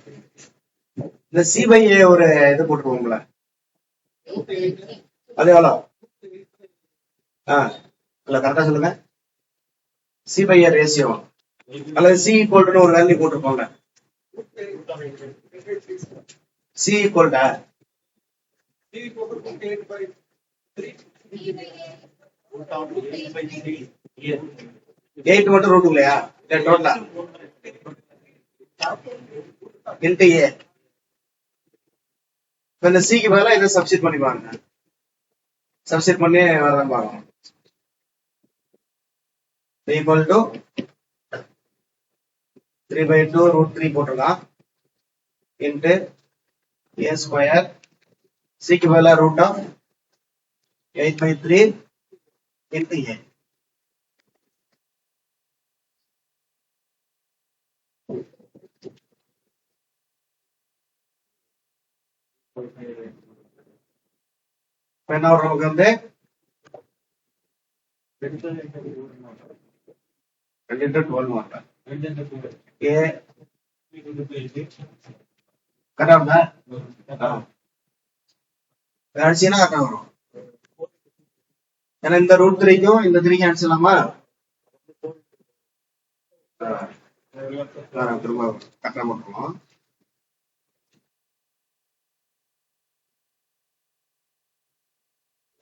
இந்த C/A ஒரு இது போட்டுருவோம்ல, அது எவ்வளோ? இல்ல கரெக்டா சொல்லுங்க. C/A ரேஷியோ அல்லது C ஈக்குவல்னு ஒரு வேல்யூ போட்டுருப்போம்ல. C ஈக்குவல்டா 8 மட்டும் ரூட் இல்லையா? டோட்டலா இன்டு A. இந்த சிக்கு பதிலாக இதை சப்ஸ்டிட் பண்ணி பாருங்க. சப்ஸ்டிட் பண்ணி வரதான் பார்க்கணும். ஈக்குவல் டு 3/2 √3 போட்டுருக்கான் இன்டு A². சிக்கு பதிலாக √8/3 இன்டு A. என்ன வரும் நமக்கு வந்து 2/12 மாட்டேன். A கரெக்டா அடிச்சீங்கன்னா கரெக்டா வரும். ஏன்னா இந்த √3க்கும் இந்த 3க்கும் அடிச்சிடலாமா? திரும்ப கரெக்டா போட்டுருவோம்.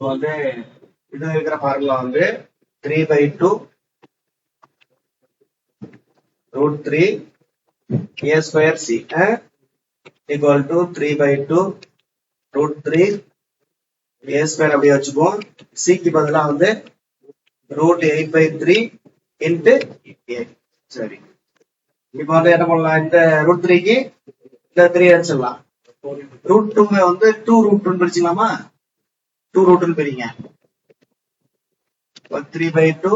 வந்து இது இருக்கிற ஃபார்முலா வந்து 3/2 √3 A² C equal to 3/2 √3 A² அப்படியே வச்சுப்போம். சிக்கு பதிலா வந்து √8/3 இன்டு A. சரி, இப்போ வந்து என்ன பண்ணலாம்? இந்த √3க்கு இந்த 3 அடிச்சிடலாம். √2 வந்து 2√2 பிரிச்சுக்கலாமா? 2√2 பிரிங்க. 3/2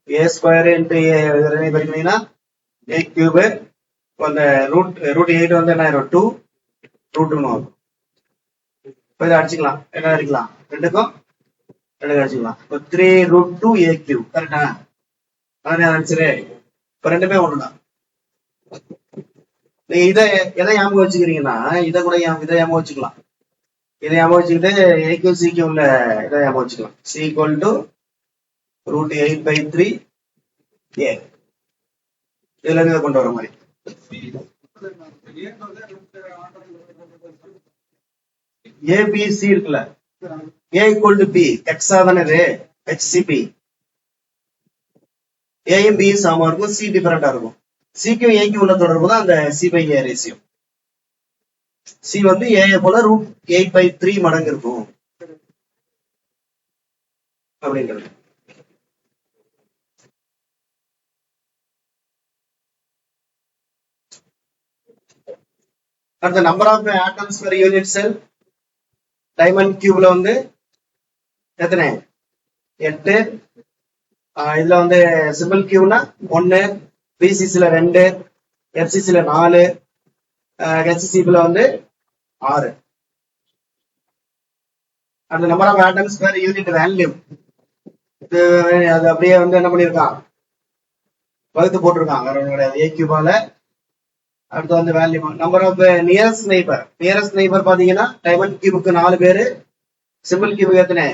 A² இன்டு A பிரிக்கிறீங்கன்னா A³. அந்த √8 வந்து என்ன ஆயிரும்? 2√2 வரும். இப்போ இதை அடிச்சுக்கலாம். என்ன அடிக்கலாம்? ரெண்டுக்கும் அடிச்சுக்கலாம். இப்போ 3√2 A³ கரெக்டா? அதான் ஆன்சரு. இப்போ ரெண்டுமே ஒண்ணுதான். நீங்க இதை எதை ஞாபகம் வச்சுக்கிறீங்கன்னா இதை கூட இதை ஞாபகம் வச்சுக்கலாம். இதை ஞாபகம் வச்சுக்கிட்டு AQ CQ உள்ள இதை ஞாபகம் வச்சுக்கலாம். C equal to √8/3 A. இதுல இருந்து இதை கொண்டு வர மாதிரி ABC இருக்குல்ல, A ஈக்குவல் டு B எக்ஸா தானே இது HCP. ஏயும் B சமமா இருக்கும், C டிஃபரெண்டா இருக்கும். சிக்கும் ஏக்கு உள்ள தொடர்பு தான் அந்த C/A ரேஷியோ. C வந்து A போல √8/3 மடங்கு இருக்கும் அப்படிங்கிறது. அடுத்த number of atoms per unit cell. Diamond கியூப்ல வந்து எத்தனை? 8. இதுல வந்து சிம்பிள் கியூப்னா 1, BCCல 2, FCCல 4, HCCல வந்து 6. அந்த number of atoms per unit volume அது அப்படியே வந்து என்ன பண்ணிருக்கான்? வகுத்து போட்டிருக்கான். வேற ஒன்றும் கிடையாது. A³ அடுத்து வந்து value. Number of nearest neighbour. Nearest neighbour பாத்தீங்கன்னா டைமண்ட் கியூபுக்கு 4 பேரு, சிம்பிள் கியூபுக்கு எத்தனை?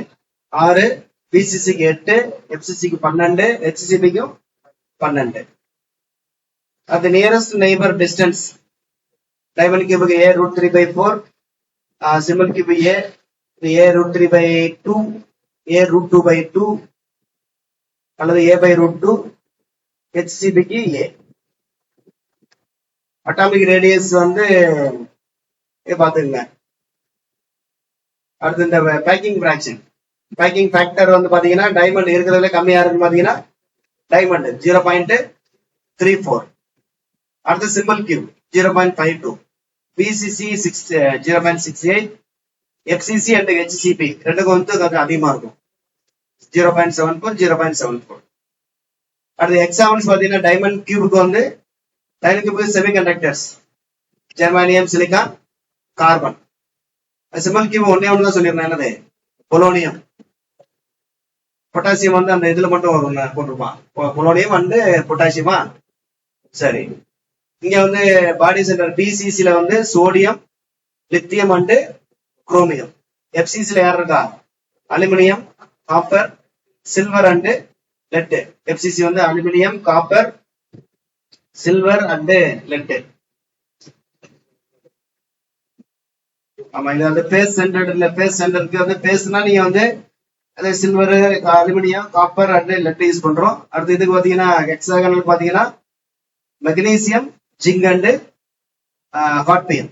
6, BCCக்கு 8, FCCக்கு 12, HCCக்கும் 12. அது நியரஸ்ட் நெய்பர் டிஸ்டன்ஸ். டைமண்ட் கியூபுக்கு A √3/4, simple cube A √3/2, A √2/2 அல்லது A/√2, HCBக்கு A. அட்டாமிக் ரேடியஸ் வந்து பாத்துக்கங்க. அடுத்து இந்த பேக்கிங் ஃபிராக்ஷன், பேக்கிங் ஃபேக்டர் வந்து பாத்தீங்கன்னா டைமண்ட் இருக்கிறதுல கம்மியா இருக்கு பாத்தீங்கன்னா டைமண்ட் 0.34. அடுத்து simple cube 0.52. BCC 0.68, FCC and HCP ரெண்டுக்கும் வந்து கொஞ்சம் அதிகமா இருக்கும் 0.74, 0.74. அடுத்து எக்ஸாம்பிள்ஸ் பாத்தீங்கன்னா டைமண்ட் கியூபுக்கு வந்து டைமண்ட் கியூபுக்கு செமிகண்டக்டர்ஸ் ஜெர்மானியம், சிலிக்கான், கார்பன். சிம்பிள் கியூப் ஒன்னே ஒன்று தான் சொல்லியிருந்தேன், என்னது பொலோனியம். பொட்டாசியம் வந்து அந்த இதுல மட்டும் போட்டிருப்பான், பொலோனியம் அண்டு பொட்டாசியமா. சரி, இங்க வந்து பாடி சென்டர் பிசிசில வந்து சோடியம், லித்தியம் அண்டு குரோமியம். எஃப்சிசில யார் இருக்கா? Aluminium, copper, silver and lead. FCC வந்து aluminium, copper, silver and lead. ஆமா, இது வந்து பேஸ் சென்டர் இல்ல. பேஸ் சென்டருக்கு வந்து பேஸ்னா நீங்க வந்து silver, aluminium, copper and let use பண்றோம். அடுத்து இதுக்கு பாத்தீங்கன்னா ஹெக்ஸாகனல் பாத்தீங்கன்னா மெக்னீசியம், ஜிங்க் அண்ட் ஹாட்பியம்.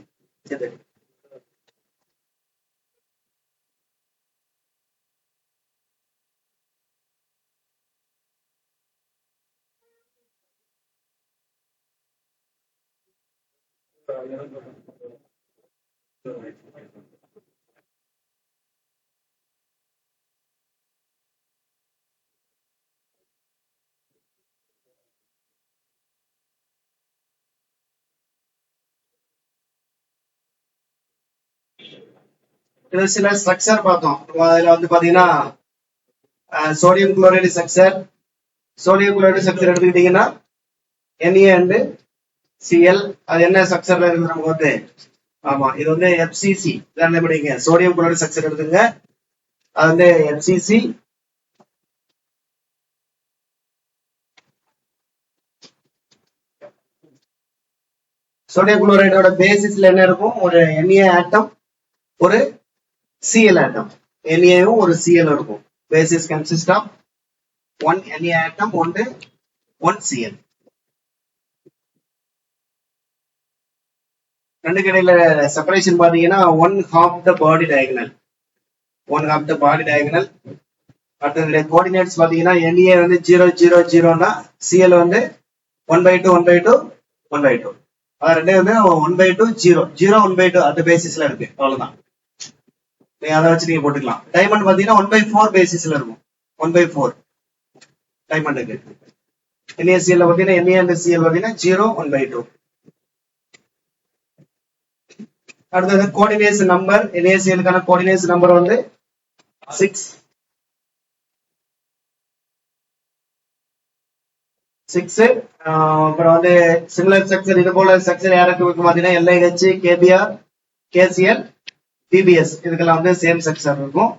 சில ஸ்ட்ரக்சர் பார்த்தோம். அதுல வந்து பாத்தீங்கன்னா sodium chloride structure. Sodium chloride structure எடுத்துக்கிட்டீங்கன்னா Na அண்ட் Cl. அது என்ன ஸ்ட்ரக்சர்ல இருக்கு நமக்கு வந்து? ஆமா, இது வந்து எஃப்சிசி. படிங்க, சோடியம் குளோரைடு ஸ்ட்ரக்சர் எடுத்துங்க, அது வந்து எஃப்சிசி. சோடியம் குளோரைடோட பேசிஸ்ல என்ன இருக்கும்? ஒரு Na ஆட்டம், ஒரு Cl atom. Na-வும் ஒரு Cl இருக்கும். Basis consist of one Na atom and one Cl. ரெண்டு கடையில செப்பரேஷன் பாத்தீங்கன்னா 1/2 the body diagonal. 1/2 the body diagonal. அடுத்த கோஆர்டினேட்ஸ் பாத்தீங்கன்னா Na வந்து 0 0 0னா Cl வந்து 1/2 1/2 1/2. அது ரெண்டே வந்து 1/2 0 0 1/2 அந்த பேசிஸ்ல இருக்கு. அவ்வளவுதான், அதை வச்சு நீங்க போட்டுக்கலாம். டைமண்ட் பாத்தீங்கன்னா 1/4 பேசிஸ்ல இருக்கும். 1/4 டைமண்டுக்கு. NaCl பாத்தீங்கன்னா Na and Cl பாத்தீங்கன்னா 0 1/2. அடுத்தது கோஆர்டினேட்ஸ் நம்பர். NaClக்கான கோஆர்டினேட்ஸ் நம்பர் வந்து 6. அப்புறம் வந்து சிமிலர் ஸ்ட்ரக்சர், இது போல ஸ்ட்ரக்சர் யாருக்கு பாத்தீங்கன்னா LiH, KBr, KCl, PBS இதுக்கெல்லாம் வந்து சேம் ஸ்ட்ரக்சர் இருக்கும்.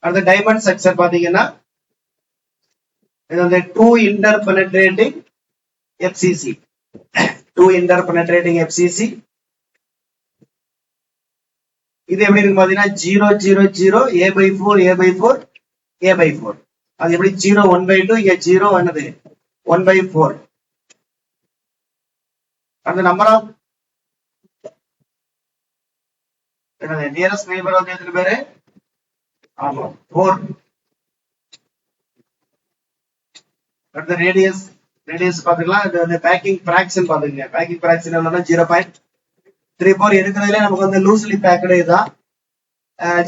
அடுத்த டைமண்ட் ஸ்ட்ரக்சர் பாத்தீங்கன்னா இது வந்து 2 interpenetrating FCC. 2 interpenetrating FCC. இது எப்படி இருக்கு பாத்தீங்கன்னா 0 0 0 A/4 A/4 A/4. அது எப்படி 0 1/2, இங்க 0 என்னது 1/4. அந்த நம்பர் ஆஃப் நியரஸ்ட் நெய்பர் வந்து எத்தனை பேரு? ஆமா 4. அடுத்த ரேடியஸ் பாத்துக்கலாம். இது வந்து பேக்கிங் பிராக்ஷன் பாத்துக்கங்க. பேக்கிங் பிராக்ஷன் எவ்வளவுனா 0.34. இருக்கிறதுல நமக்கு வந்து லூஸ்லி பேக்கடு இதுதான்.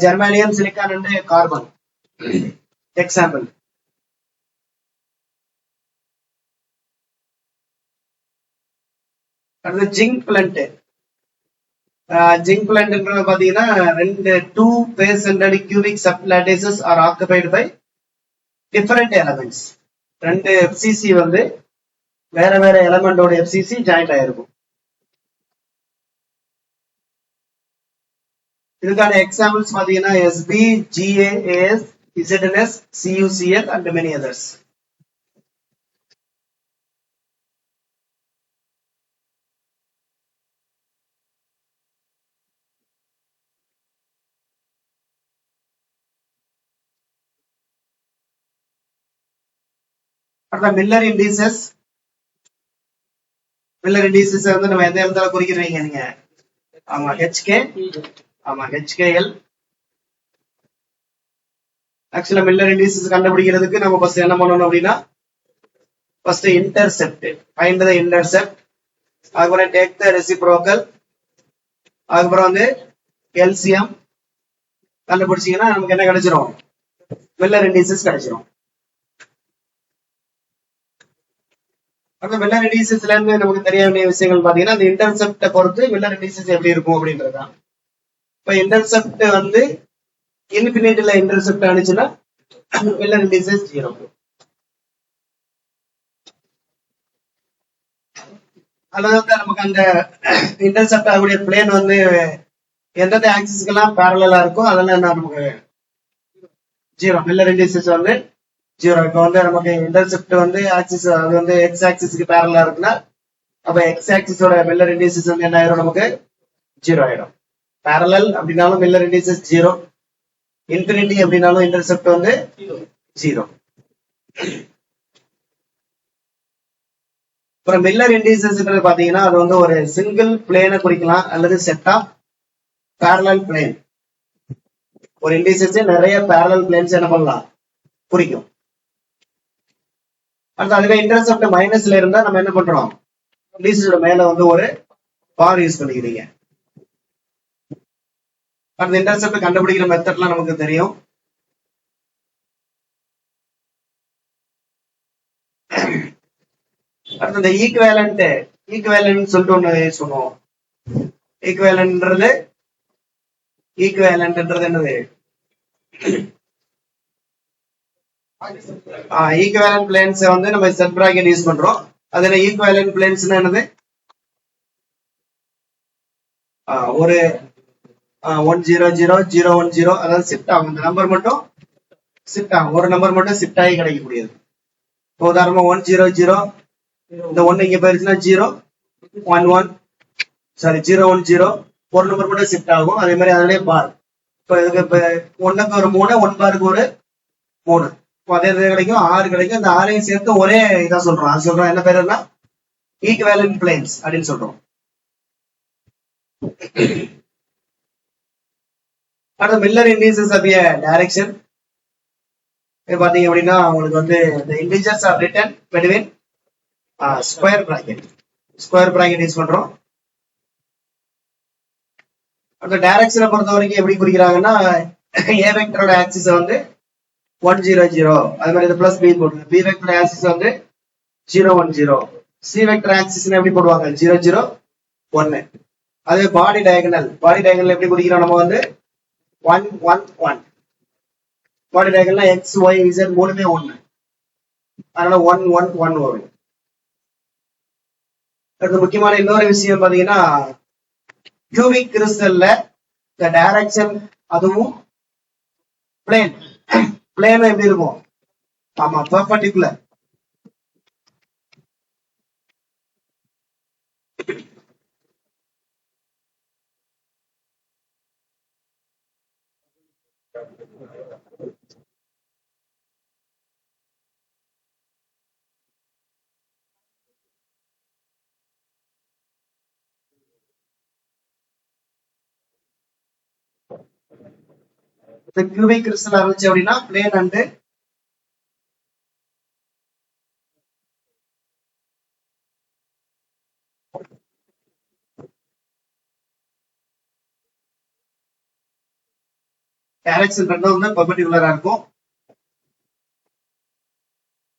Germanium, silicon and carbon example. அடுத்து ஜிங்க் பிளண்ட். ஜிங்க் பிளண்ட்ன்றது பாத்தீங்கன்னா 2 face centred cubic sublattices are occupied by different elements. 2 FCC வந்து வேற வேற எலமெண்டோட FCC ஜாயிண்ட் ஆயிருக்கும். இதுக்கான எக்ஸாம்பிள்ஸ் பாத்தீங்கன்னா SB, GAAS, ZNS, CuCl and many others. Miller indices. Miller indices வந்து நம்ம எந்த இடத்துல குறிக்கிறீங்க நீங்க? ஆமா HK, ஆமா HKL. ஆக்சுவலா மில்லர் இண்டிசஸ் கண்டுபிடிக்கிறதுக்கு நம்ம ஃபர்ஸ்ட் என்ன பண்ணணும் அப்படின்னா first intercept, find the intercept, அதுக்கப்புறம் take the reciprocal, அதுக்கப்புறம் வந்து LCM கண்டுபிடிச்சீங்கன்னா நமக்கு என்ன கிடைச்சிரும், மில்லர் இண்டிசஸ் கிடைச்சிரும். அந்த மில்லர் இண்டிசஸ்ல இருந்து நமக்கு தெரிய வேண்டிய விஷயங்கள் பாத்தீங்கன்னா அந்த இன்டர்செப்ட பொறுத்து மில்லர் இண்டிசஸ் எப்படி இருக்கும் அப்படின்றதுதான். இப்ப இன்டர்செப்ட் வந்து இன்ஃபினிட்ல இன்டர்செப்ட் ஆனிச்சுன்னா மில்லர் இண்டிசஸ் 0. அல்லது நமக்கு அந்த இன்டர்செப்ட் ஆகக்கூடிய பிளேன் வந்து எந்தெந்த ஆக்சிஸ்க்கு எல்லாம் பேரலா இருக்கும் அதெல்லாம் என்ன நமக்கு 0, மில்லர் இண்டிசஸ் வந்து 0. இப்ப வந்து நமக்கு இன்டர்செப்ட் வந்து ஆக்சிஸ் அது வந்து எக்ஸ் ஆக்சிஸ்க்கு பேரலா இருக்குன்னா அப்ப எக்ஸ் ஆக்சிஸோட மில்லர் இண்டிசஸ் வந்து என்ன ஆயிரும், நமக்கு 0 ஆயிடும். பேரலல் அப்படின்னாலும் மில்லர் இண்டிசஸ் 0, இன்ஃபினிட்டி அப்படின்னாலும் இன்டர்செப்ட் வந்து 0. அப்புறம் மில்லர் இண்டிசஸ் பாத்தீங்கன்னா அது வந்து ஒரு சிங்கிள் பிளேனை குறிக்கலாம் அல்லது செட் ஆஃப் பேரலல் பிளேன். ஒரு இண்டிசஸ் நிறைய பேரலல் பிளேன்ஸ் என்ன பண்ணலாம், குறிக்கும். அடுத்து அதுவே இன்டர்செப்ட் மைனஸ்ல இருந்தா நம்ம என்ன பண்றோம், இண்டிசஸோட மேல வந்து ஒரு பார் யூஸ் பண்ணிக்கிறீங்க. அடுத்து இன்டர்செப்ட் கண்டுபிடிக்கிற மெத்தட்லாம் நமக்கு தெரியும். அடுத்து இந்த ஈக்குவேலன்ட் சொல்லிட்டு ஒண்ணு யூஸ் பண்ணுவோம். ஈக்குவேலன்ட்ன்றது என்னது, ஈக்குவேலன்ட் பிளேன்ஸ் வந்து நம்ம செட் பிராக்கெட் யூஸ் பண்றோம். அதுல ஈக்குவேலன்ட் பிளேன்ஸ்னா என்னது, ஒரு 1 0 0 0 1 0 அதாவது ஷிஃப்ட் ஆகும். இந்த நம்பர் மட்டும் ஷிஃப்ட் ஆகும், ஒரு நம்பர் மட்டும் ஷிஃப்ட் ஆகி கிடைக்கக்கூடியது. உதாரணமா 1 0 0, இந்த 1 இங்க போயிருச்சுன்னா 0 1 1, சாரி 0 1 0, ஒரு நம்பர் மட்டும் ஷிஃப்ட் ஆகும். அதே மாதிரி அதுலயே பார், இப்ப இதுக்கு இப்ப 1க்கு ஒரு 3, 1 பாருக்கு ஒரு 3, அதே கிடைக்கும் 6 கிடைக்கும். இந்த 6ஐயும் சேர்த்து ஒரே இதா சொல்றோம். அது சொல்றோம் என்ன பேருன்னா ஈக்குவேலன்ட் பிளேன்ஸ் அப்படின்னு சொல்றோம். அடுத்த Miller indices of a direction பாத்தீங்க அப்படின்னா உங்களுக்கு வந்து the integers are written between square bracket use பண்றோம். அந்த டைரக்ஷனை பொறுத்த வரைக்கும் எப்படி குறிக்கிறாங்கன்னா ஏ வெக்டரோட ஆக்சிஸ் வந்து 1 0 0, அது மாதிரி பிளஸ் பி போடுங்க. பி வெக்டரோட ஆக்சிஸ் வந்து 0 1 0. சி வெக்டர் ஆக்சிஸ் எப்படி போடுவாங்க 0 0 1. அதே பாடி டயகனல் எப்படி குறிக்கிறோம், நம்ம வந்து 1 1 1. பாடி டயகனல் எக்ஸ் ஒய் இசட் மூணுமே 1, அதனால 1 1 1 வரும். அடுத்து முக்கியமான இன்னொரு விஷயம் பாத்தீங்கன்னா கியூபிக் கிறிஸ்டல்ல இந்த டைரக்ஷன் அதுவும் பிளேன் எப்படி இருக்கும், ஆமா பெர்பெண்டிகுலர். இந்த கியூபிக் கிறிஸ்டல் இருந்துச்சு அப்படின்னா பிளேன் அண்ட் டைரக்ஷன் ரெண்டும் வந்து பெர்பெண்டிகுலரா இருக்கும்.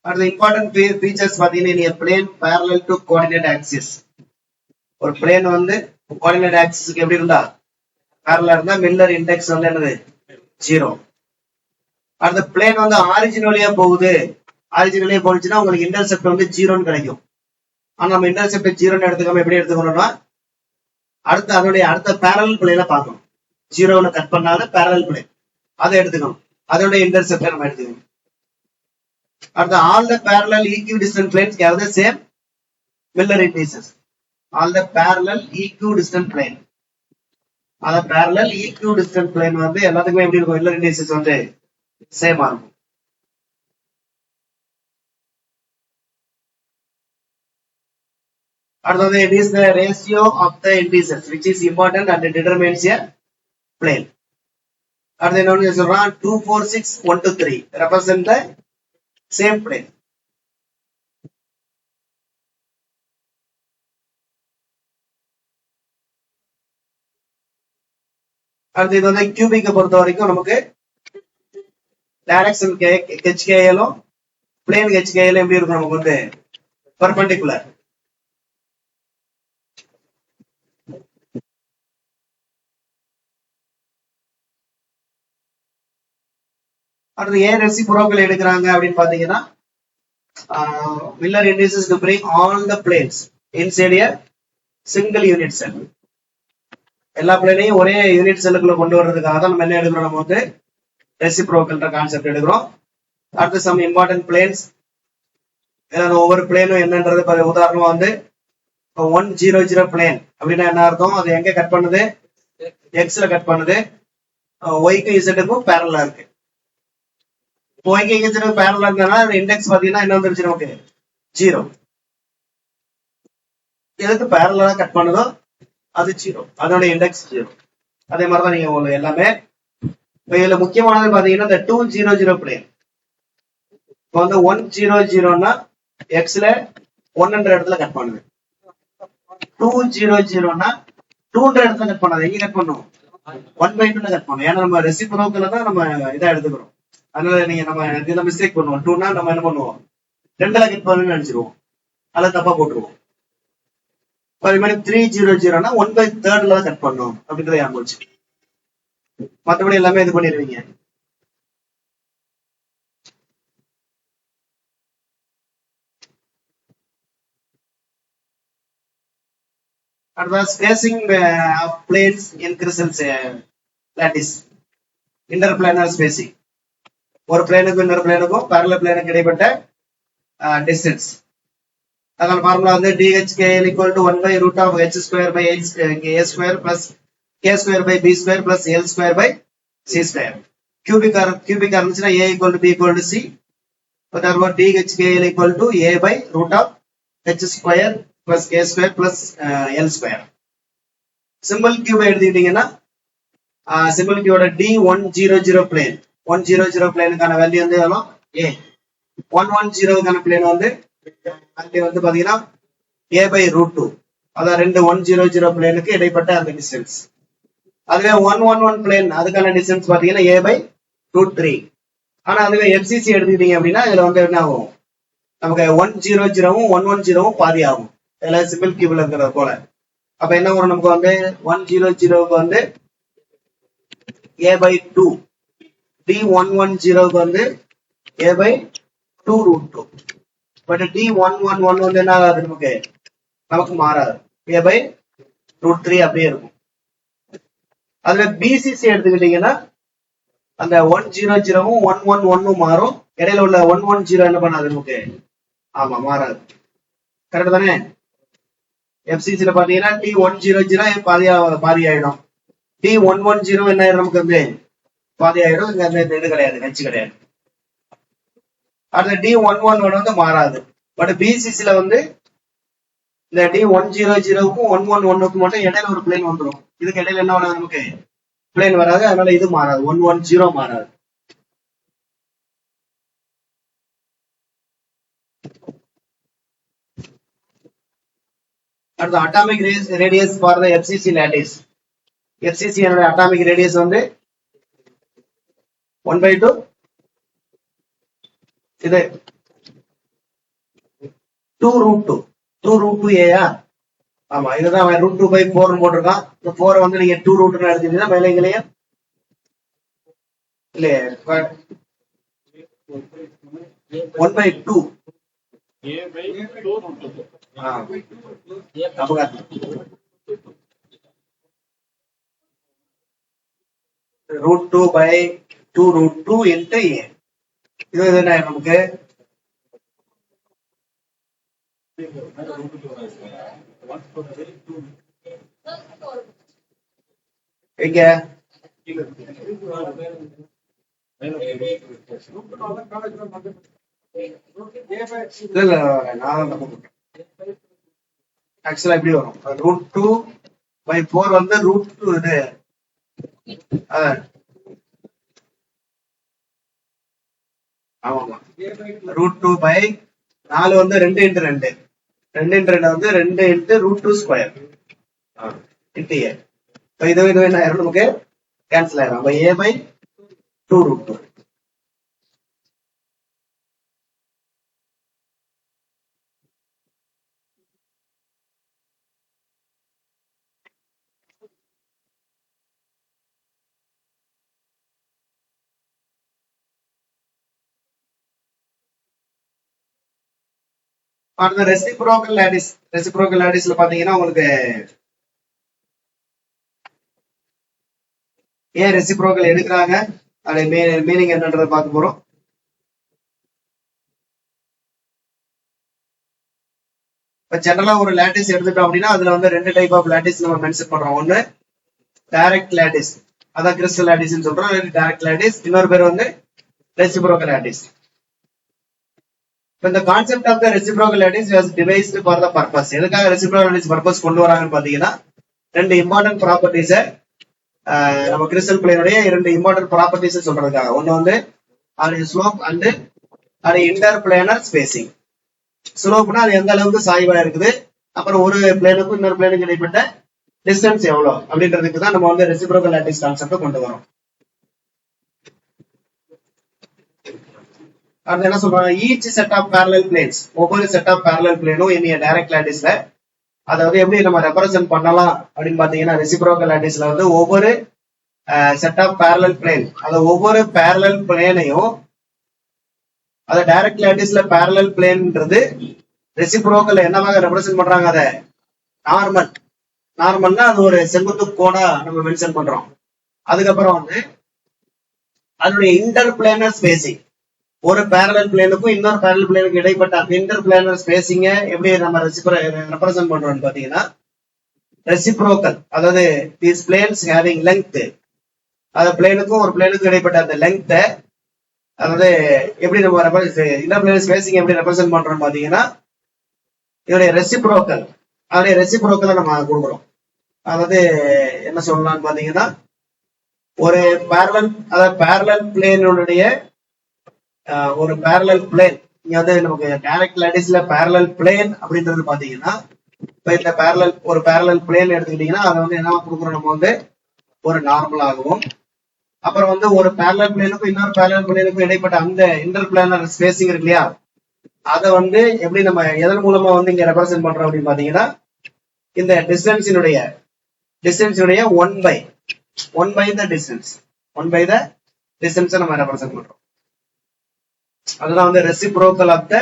அடுத்த இம்பார்ட்டன்ட் ஃபீச்சர்ஸ் பாத்தீங்கன்னா plane parallel to coordinate axis. ஒரு பிளேன் வந்து கோஆர்டினேட் ஆக்சிஸ்க்கு எப்படி இருந்தா parallel இருந்தா மில்லர் இண்டெக்ஸ் வந்து என்னது 0. அடுத்த பிளேன் வந்து ஆரிஜின் வழியா போகுச்சுன்னா உங்களுக்கு இன்டர்செப்ட் வந்து 0ன்னு கிடைக்கும். ஆனா நம்ம இன்டர்செப்ட் 0ன்னு எடுத்துக்காம எப்படி எடுத்துக்கணும்னா அதோடைய அடுத்த பேரலல் பிளேனை பார்க்கணும். 0ன்னு கட் பண்ணாத பேரலல் பிளேன் அதை எடுத்துக்கணும், அதோட இன்டர்செப்ட் நம்ம எடுத்துக்கணும். அடுத்த all the parallel equidistant planes have the same Miller indices. All the parallel equidistant plane, அந்த parallel equidistant plane வந்து எல்லாத்துக்குமே எப்படி இருக்கும், Miller indices வந்து சேமா இருக்கும். அடுத்தது it is the ratio of the indices which is important and determines a plane. அடுத்து என்ன சொல்றான் 2 4 6 1 2 3 represent the same plane. அடுத்து இது வந்து கியூபிக்கை பொறுத்த வரைக்கும் நமக்கு டைரக்ஷன் ஹெச்கேஎலும் பிளேன் ஹெச்கேஎலும் எப்படி இருக்கும் நமக்கு வந்து பர்பெண்டிகுலர். அடுத்து ஏன் ரெசிப்ரோக்கல் எடுக்கிறாங்க அப்படின்னு பாத்தீங்கன்னா Miller indices to bring all the planes inside a single unit cell. எல்லா பிளேனையும் ஒரே யூனிட் செல்லுக்குள்ள கொண்டு வர்றதுக்காக தான் நம்ம என்ன எடுக்கிறோம், நம்ம வந்து ரெசிப்ரோக்கல்ன்ற கான்செப்ட் எடுக்கிறோம். அடுத்து சம் இம்பார்ட்டன்ட் பிளேன்ஸ், ஒவ்வொரு பிளேனும் என்னன்றது உதாரணமா வந்து 100 பிளேன் அப்படின்னா என்ன அர்த்தம், அது எங்க கட் பண்ணுது, எக்ஸ்ல கட் பண்ணுது, ஒய்க்கு இசட்டுக்கும் பேரலா இருக்கு. ஒய்க்கு இசட்டுக்கு பேரலா இருந்தா இண்டெக்ஸ் பாத்தீங்கன்னா என்ன வந்துருச்சு நமக்கு 0. எதுக்கு பேரலா கட் பண்ணுதோ அது 0, அதோட இண்டெக்ஸ் 0. அதே மாதிரிதான் நீங்க உங்களுக்கு எல்லாமே. இதுல முக்கியமானது பாத்தீங்கன்னா இந்த 200 பிளேன். இப்போ வந்து 100னா எக்ஸ்ல 100 இடத்துல கட் பண்ணுது. 200னா 200 இடத்துல கட் பண்ணாது. எங்க கட் பண்ணும், 1/2ல கட் பண்ணும். ஏன்னா நம்ம ரெசிப்ரோக்கல்ல தான் நம்ம இதா எடுத்துக்கிறோம். அதனால நீங்க நம்ம இதுல மிஸ்டேக் பண்ணுவோம். 2னா நம்ம என்ன பண்ணுவோம், 2ல கட் பண்ணணும்னு நினைச்சிருவோம், அதை தப்பா போட்டுருவோம். அதே மாதிரி 300னா 1/3ல தான் கட் பண்ணும் அப்படின்றத ஞாபகம் வச்சு, மற்றபடி எல்லாமே இது பண்ணிடுவீங்க. அடுத்தது spacing of planes in crystal lattice, interplanar spacing. ஒரு பிளேனுக்கும் இன்னொரு பிளேனுக்கும் பேரலல் பிளேனுக்கு இடைப்பட்ட டிஸ்டன்ஸ். அதனால ஃபார்முலா வந்து DHKL equal to 1/√h² by a square plus k² by b² plus l² by c². cubic இருந்துச்சுன்னா a equal to b equal to c. therefore DHKL equal to a/√h² plus k² plus l². Simple cube எடுத்துக்கிட்டீங்கன்னா simple கியூபோட D100 plane, 100 பிளேனுக்கான value வந்து எவ்வளோ, a. 110க்கான plane வந்து வந்து பாத்தீங்கன்னா a/√2. அதான் ரெண்டு 100 பிளேனுக்கு இடைப்பட்ட அந்த டிஸ்டன்ஸ். அதுவே 111 பிளேன், அதுக்கான டிஸ்டன்ஸ் பாத்தீங்கன்னா a/√3. ஆனா அதுவே FCC எடுத்துக்கிட்டீங்க அப்படின்னா இதுல வந்து என்ன ஆகும், நமக்கு 100வும் 110வும் பாதி ஆகும். இதெல்லாம் சிம்பிள் கியூப்ல இருக்கிறது போல. அப்ப என்ன வரும், நமக்கு வந்து 100க்கு வந்து a/2, D110க்கு வந்து a/2√2. பட் D111 வந்து என்ன ஆகாது, நமக்கு மாறாது, a/√3 அப்படியே இருக்கும். அதுல BCC எடுத்துக்கிட்டீங்கன்னா அந்த 100வும் 111ம் மாறும். இடையில உள்ள 110 என்ன பண்ணாது நமக்கு, ஆமா மாறாது. கரெக்ட் தானே? FCCல பாத்தீங்கன்னா D100 பாதி ஆயிடும், D110 என்ன ஆயிடும் நமக்கு வந்து பாதி ஆயிடும். இங்க அந்த இது கிடையாது, ஹெச் கிடையாது. அடுத்த D111 வந்து மாறாது. பட் BCCல வந்து இந்த D100க்கும் 111க்கும் மட்டும் இடையில ஒரு பிளேன் வந்துடும். இதுக்கு இடையில என்ன வராது, நமக்கு பிளேன் வராது. அதனால இது மாறாது, 110 மாறாது. அடுத்த atomic radius for the FCC lattice. FCC atomic radius வந்து 1/2 இது 2√2a. ஆமா, இதுதான் √2/4 போட்டிருக்கான். இந்த 4 வந்து நீங்க 2√2 எடுத்தீங்கன்னா மேலே இல்லையா, இல்லையே 1/2 √2/2√2 into a. இது என்ன நமக்கு இங்க இல்ல நான் ஆக்சுவலா எப்படி வரும், √2/4 வந்து √2 இது ஆமாமா, √2/4 வந்து 2 into 2 வந்து 2 into √2² into a. இது என்ன ஆயிரும் நமக்கு கேன்சல் ஆயிரும். அப்ப a by 2√2. அடுத்த ரெசிப்ரோக்கல் லாட்டிஸ். ரெசிப்ரோக்கல் லாட்டிஸ்ல பாத்தீங்கன்னா உங்களுக்கு ஏன் ரெசிப்ரோக்கல் எடுக்கிறாங்க, அது மீனிங் என்னன்றதை பார்க்க போறோம். இப்ப ஜெனரலா ஒரு லாட்டிஸ் எடுத்துட்டோம் அப்படின்னா அதுல வந்து ரெண்டு டைப் ஆஃப் லாட்டிஸ் நம்ம மென்ஷன் பண்றோம். ஒன்னு டைரக்ட் லாட்டிஸ், அதான் கிறிஸ்டல் லாட்டிஸ் சொல்றோம். Direct lattice. இன்னொரு பேர் வந்து ரெசிப்ரோக்கல் லாட்டிஸ். இந்த concept of the reciprocal lattice was devised for the purpose. எதுக்காக ரெசிப்ரோக்கல் லாட்டிஸ் பர்பஸ் கொண்டு வராங்கன்னு பாத்தீங்கன்னா ரெண்டு இம்பார்ட்டன்ட் ப்ராப்பர்ட்டிஸை நம்ம கிறிஸ்டல் பிளேனுடைய இரண்டு இம்பார்ட்டன்ட் ப்ராப்பர்ட்டிஸ் சொல்றதுக்காக. ஒன்னு வந்து அதோட ஸ்லோப் அண்ட் அதோட இன்டர் பிளேனர் ஸ்பேசிங். ஸ்லோப்னா அது எந்த அளவுக்கு சாய்வா இருக்குது, அப்புறம் ஒரு பிளேனுக்கும் இன்னொரு பிளேனுக்கு இடைப்பட்ட டிஸ்டன்ஸ் எவ்வளவு அப்படின்றதுக்கு தான் நம்ம வந்து ரெசிப்ரோக்கல் லாட்டிஸ் கான்செப்ட் கொண்டு வரோம். அடுத்து என்ன சொல்றாங்க, each set of parallel planes, ஒவ்வொரு செட் ஆஃப் பேரலல் பிளேனும் இன் டைரக்ட் லாட்டிஸ்ல அதாவது எப்படி நம்ம ரெப்ரசென்ட் பண்ணலாம் அப்படின்னு பாத்தீங்கன்னா ரெசிப்ரோக்கல் லாட்டிஸ்ல வந்து ஒவ்வொரு செட் ஆஃப் பேரலல் பிளேன், அது ஒவ்வொரு பேரலல் பிளேனையும் அத டைரக்ட் லாட்டிஸ்ல பேரலல் பிளேன்ன்றது ரெசிப்ரோக்கல் என்னவாக ரெப்ரசென்ட் பண்றாங்க, அத நார்மல். நார்மல்னா அது ஒரு செங்குத்து கோடா நம்ம மென்ஷன் பண்றோம். அதுக்கப்புறம் வந்து அதனுடைய இன்டர் பிளேனர் ஸ்பேசிங், ஒரு பேரலல் பிளேனுக்கும் இன்னொரு பேரலல் பிளேனுக்கு இடைப்பட்ட அந்த இன்டர் பிளேனர் ஸ்பேசிங்க எப்படி நம்ம ரெப்ரசென்ட் பண்றோம்னு பாத்தீங்கன்னா ரெசிப்ரோக்கல், அதாவது தீஸ் பிளேன்ஸ் ஹேவிங் லெங்த், அந்த பிளேனுக்கும் ஒரு பிளேனுக்கும் இடைப்பட்ட அந்த லெங்த்தை அதாவது எப்படி நம்ம இன்டர் பிளேனர் ஸ்பேசிங் எப்படி ரெப்ரசென்ட் பண்றோம் பாத்தீங்கன்னா இதோடைய ரெசிப்ரோக்கல், அதோடைய ரெசிப்ரோக்கலை நம்ம கொடுக்குறோம். அதாவது என்ன சொல்லலாம்னு பாத்தீங்கன்னா ஒரு பேரலல், அதாவது பேரலல் பிளேனுடைய ஒரு பேரலல் பிளேன், இங்க வந்து நமக்கு டைரக்ட் லாட்டிஸ்ல பேரலல் பிளேன் அப்படின்றது பாத்தீங்கன்னா இப்ப இந்த பேரலல் ஒரு பேரலல் பிளேன் எடுத்துக்கிட்டீங்கன்னா அதை வந்து என்ன கொடுக்குறோம், நம்ம வந்து ஒரு நார்மல் ஆகவும், அப்புறம் வந்து ஒரு பேரலல் பிளேனுக்கும் இன்னொரு பேரலல் பிளேனுக்கும் இடைப்பட்ட அந்த இன்டர் பிளேனர் ஸ்பேசிங் இருக்கு இல்லையா, அதை வந்து எப்படி நம்ம எதன் மூலமா வந்து இங்க ரெப்ரசென்ட் பண்றோம் அப்படின்னு பாத்தீங்கன்னா இந்த டிஸ்டன்ஸினுடைய 1 by the distance, 1 by the distance நம்ம ரெப்ரசென்ட் பண்றோம். அதுதான் வந்து reciprocal of the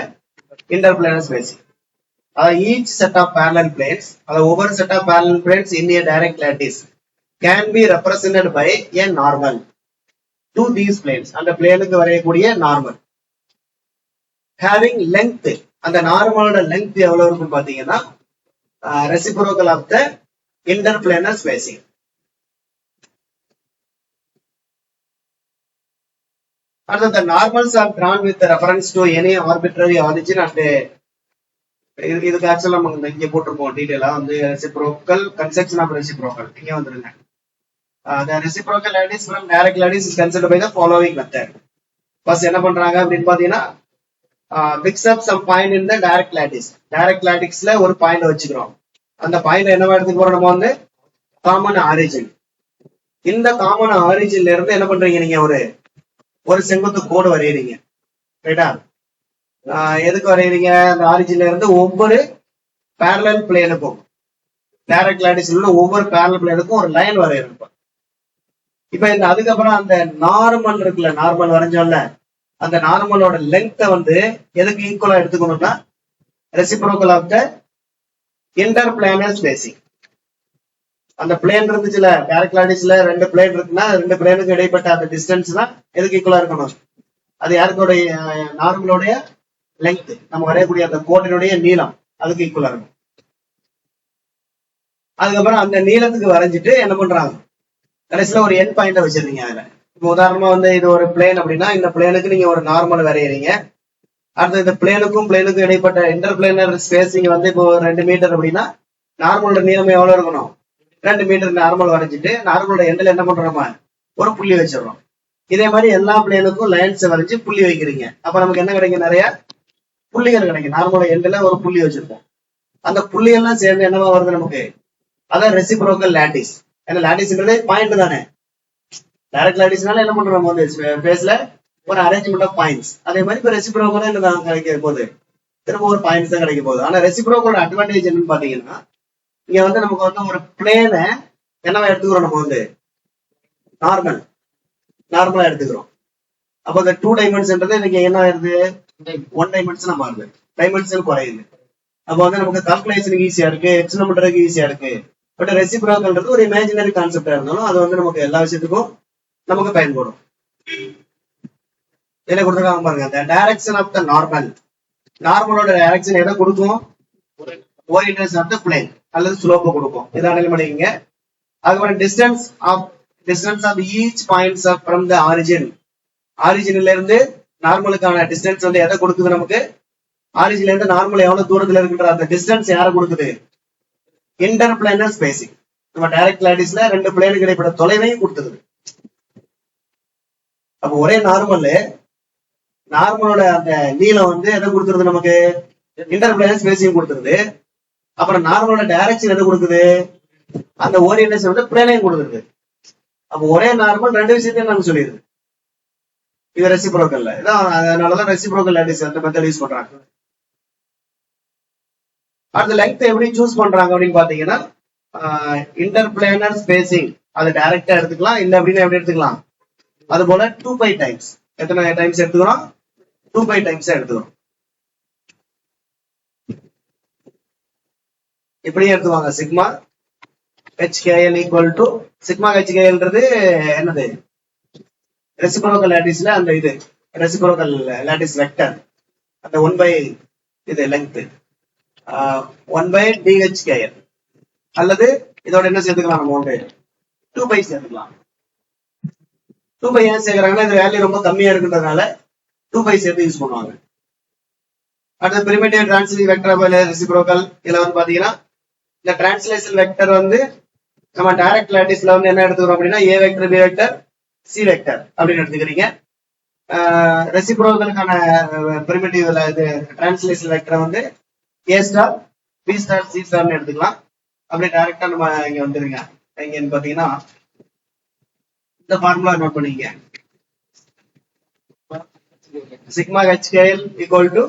interplanar spacing. அதாவது each set of parallel planes, அதாவது ஒவ்வொரு set of parallel planes in a direct lattice can be represented by a normal to these planes, அந்த பிளேனுக்கு வரையக்கூடிய normal having length, அந்த நார்மலோட length எவ்வளவு இருக்குன்னு பாத்தீங்கன்னா reciprocal of the interplanar spacing. அடுத்து normals are drawn with reference to any arbitrary origin and இதுக்கு ஆக்சுவலா நம்ம இங்க போட்டிருப்போம் டீடைலா வந்து ரெசிப்ரோக்கல் கன்ஸ்ட்ரக்ஷன் ஆஃப் ரெசிப்ரோக்கல் இங்க வந்துருங்க. The reciprocal lattice from direct lattice is considered by the following method. First என்ன பண்றாங்க அப்படின்னு பாத்தீங்கன்னா mix up some point in the direct lattice. Direct லாட்டிஸ்ல ஒரு பாயிண்ட் வச்சுக்கிறோம். அந்த பாயிண்ட் என்னவா எடுத்துக்க போறோம், நம்ம வந்து காமன் ஆரிஜின். இந்த காமன் ஆரிஜின்ல இருந்து என்ன பண்றீங்க, நீங்க ஒரு செங்குத்து கோடு வரையறீங்க, ரைட்டா? எதுக்கு வரையறீங்க, அந்த ஆரிஜின்ல இருந்து ஒவ்வொரு பேரலல் பிளேனுக்கும் டைரக்ட் லாட்டிஸ்ல உள்ள ஒவ்வொரு பேரலல் பிளேனுக்கும் ஒரு லைன் வரையறோம். இப்ப இந்த அதுக்கப்புறம் அந்த நார்மல் இருக்குல்ல, நார்மல் வரைஞ்சோம்ல, அந்த நார்மலோட லெங்க்த்தை வந்து எதுக்கு ஈக்குவலா எடுத்துக்கணும்னா reciprocal of the interplanar spacing. அந்த பிளேன் இருந்துச்சுல டைரக்ட் லாட்டிஸ்ல ரெண்டு பிளேன் இருக்குன்னா ரெண்டு பிளேனுக்கு இடைப்பட்ட அந்த டிஸ்டன்ஸ் தான் எதுக்கு ஈக்குவலா இருக்கணும், அது யாருக்குடைய நார்மலோடைய லெங்த், நம்ம வரையக்கூடிய அந்த கோட்டினுடைய நீளம் அதுக்கு ஈக்குவலா இருக்கும். அதுக்கப்புறம் அந்த நீளத்துக்கு வரைஞ்சிட்டு என்ன பண்றாங்க, கடைசியில ஒரு எண்ட் பாயிண்ட வச்சிருந்தீங்க. அதுல இப்போ உதாரணமா வந்து இது ஒரு பிளேன் அப்படின்னா இந்த பிளேனுக்கு நீங்க ஒரு நார்மல் வரையறீங்க. அடுத்து இந்த பிளேனுக்கும் இடைப்பட்ட இன்டர் பிளேனர் ஸ்பேசிங் வந்து இப்போ 2 மீட்டர் அப்படின்னா நார்மலோட நீளம் எவ்வளவு இருக்கணும், 2 மீட்டர் நார்மல் வரைஞ்சிட்டு நார்மலோட எண்ட்ல என்ன பண்றோமா ஒரு புள்ளி வச்சிடறோம். இதே மாதிரி எல்லா பிளேனுக்கும் லைன்ஸ் வரைஞ்சு புள்ளி வைக்கிறீங்க. அப்ப நமக்கு என்ன கிடைக்கும், நிறைய புள்ளிகள் கிடைக்கும். நார்மலோட எண்ட்ல ஒரு புள்ளி வச்சிருப்போம். அந்த புள்ளிகள்லாம் சேர்ந்து என்னவா வருது நமக்கு, அதான் ரெசிப்ரோக்கல் லாட்டிஸ். ஏன்னா லாட்டிஸ்ன்றது பாயிண்ட் தானே, டைரக்ட் லாட்டிஸ்னால என்ன பண்றோம் நம்ம வந்து ஸ்பேஸ்ல ஒரு அரேஞ்ச்மெண்ட் ஆஃப் பாயிண்ட்ஸ். அதே மாதிரி இப்ப ரெசிப்ரோக்கல் என்ன கிடைக்க போகுது, திரும்ப ஒரு பாயிண்ட்ஸ் தான் கிடைக்க போகுது. ஆனா ரெசிப்ரோக்கலோட அட்வான்டேஜ் என்னன்னு பாத்தீங்கன்னா, இங்க வந்து நமக்கு வந்து ஒரு பிளேனை என்னவா எடுத்துக்கிறோம், நம்ம வந்து நார்மலா எடுத்துக்கிறோம். அப்போ அந்த 2 டைமென்ஷன்றது இன்னைக்கு என்ன ஆயிருது, 1 டைமென்ஷனா மாறுது, டைமென்ஷன் குறையுது. அப்போ வந்து நமக்கு கால்குலேஷனுக்கு ஈஸியா இருக்கு, எக்ஸ்பிளைன் பண்றதுக்கு ஈஸியா இருக்கு. பட் ரெசிப்ரோக்கல்ன்றது ஒரு இமேஜினரி கான்செப்டா இருந்தாலும் அது வந்து நமக்கு எல்லா விஷயத்துக்கும் நமக்கு பயன்படும். என்ன கொடுத்துருக்காங்க பாருங்க, the direction of the நார்மலோட டைரக்ஷன் எதை கொடுக்கும், ஓரியன்டேஷன் ஆஃப் த பிளேன் அல்லது ஸ்லோப்பை கொடுக்கும். இதை அனலைஸ் பண்ணிக்கங்க. அதுக்கப்புறம் distance of each points from the ஆரிஜின்ல இருந்து நார்மலுக்கான டிஸ்டன்ஸ் வந்து எதை கொடுக்குது, நமக்கு ஆரிஜின்ல இருந்து நார்மல் எவ்வளவு தூரத்துல இருக்குன்ற அந்த டிஸ்டன்ஸ் யாரை கொடுக்குது, இன்டர்பிளானர் ஸ்பேசிங். நம்ம டைரக்ட் லாட்டிஸ்ல 2 பிளேனுக்கு இடைப்பட்ட தொலைவையும் கொடுத்துருது. அப்ப ஒரே நார்மலோட அந்த நீளம் வந்து எதை கொடுத்துருது, நமக்கு இன்டர்பிளானர் ஸ்பேசிங் கொடுத்துருது. அப்புறம் நார்மலோட டைரக்ஷன் எதை கொடுக்குது, அந்த ஓரியன்டேஷன் வந்து பிளேனையும் கொடுத்துருது. அப்ப ஒரே நார்மல் 2 விஷயத்தையும் நாங்க சொல்லிடுது. இது ரெசிப்ரோக்கல்ல இதான், அதனாலதான் ரெசிப்ரோக்கல் லாட்டிஸ் அந்த மெத்தட் யூஸ் பண்றாங்க. அடுத்த லெங்த் எப்படி சூஸ் பண்றாங்க அப்படின்னு பாத்தீங்கன்னா, இன்டர்பிளானர் ஸ்பேசிங் அது டைரக்டா எடுத்துக்கலாம், இல்ல அப்படின்னு எப்படி எடுத்துக்கலாம், அது போல 2π டைம்ஸ். எத்தனை டைம்ஸ் எடுத்துக்கிறோம், 2π டைம்ஸ் எடுத்துக்கிறோம். இப்படி எடுத்துவாங்க. Sigma HKL equal to sigma HKLன்றது என்னது, ரெசிப்ரோக்கல் லாட்டிஸ்ல அந்த இது ரெசிப்ரோக்கல் லாட்டிஸ் வெக்டர், அந்த 1 இது லெங்த் 1/DHKL. அல்லது இதோட என்ன சேர்த்துக்கலாம், நம்ம வந்து 2π சேர்த்துக்கலாம். 2π ஏன் சேர்க்கிறாங்கன்னா, இது வேல்யூ ரொம்ப கம்மியா இருக்குன்றதுனால 2π சேர்த்து யூஸ் பண்ணுவாங்க. அடுத்து பிரிமிட்டிவ் டிரான்ஸ்லேஷன் வெக்டர் ரெசிப்ரோக்கல். இதுல வந்து பாத்தீங்கன்னா இந்த டிரான்ஸ்லேஷன் வெக்டர் வந்து நம்ம டைரக்ட் லாட்டிஸ்ல வந்து என்ன எடுத்துக்கிறோம் அப்படின்னா, A vector, B vector, C vector அப்படின்னு எடுத்துக்கிறீங்க. ரெசிப்ரோக்கலுக்கான பிரிமிட்டிவ் இது டிரான்ஸ்லேஷன் வெக்டர் வந்து A star, B star, C ஸ்டார்னு எடுத்துக்கலாம். அப்படியே டைரக்டா நம்ம இங்க வந்துருங்க. இங்கன்னு பாத்தீங்கன்னா இந்த ஃபார்முலா நோட் பண்ணிக்க. Sigma HKL equal to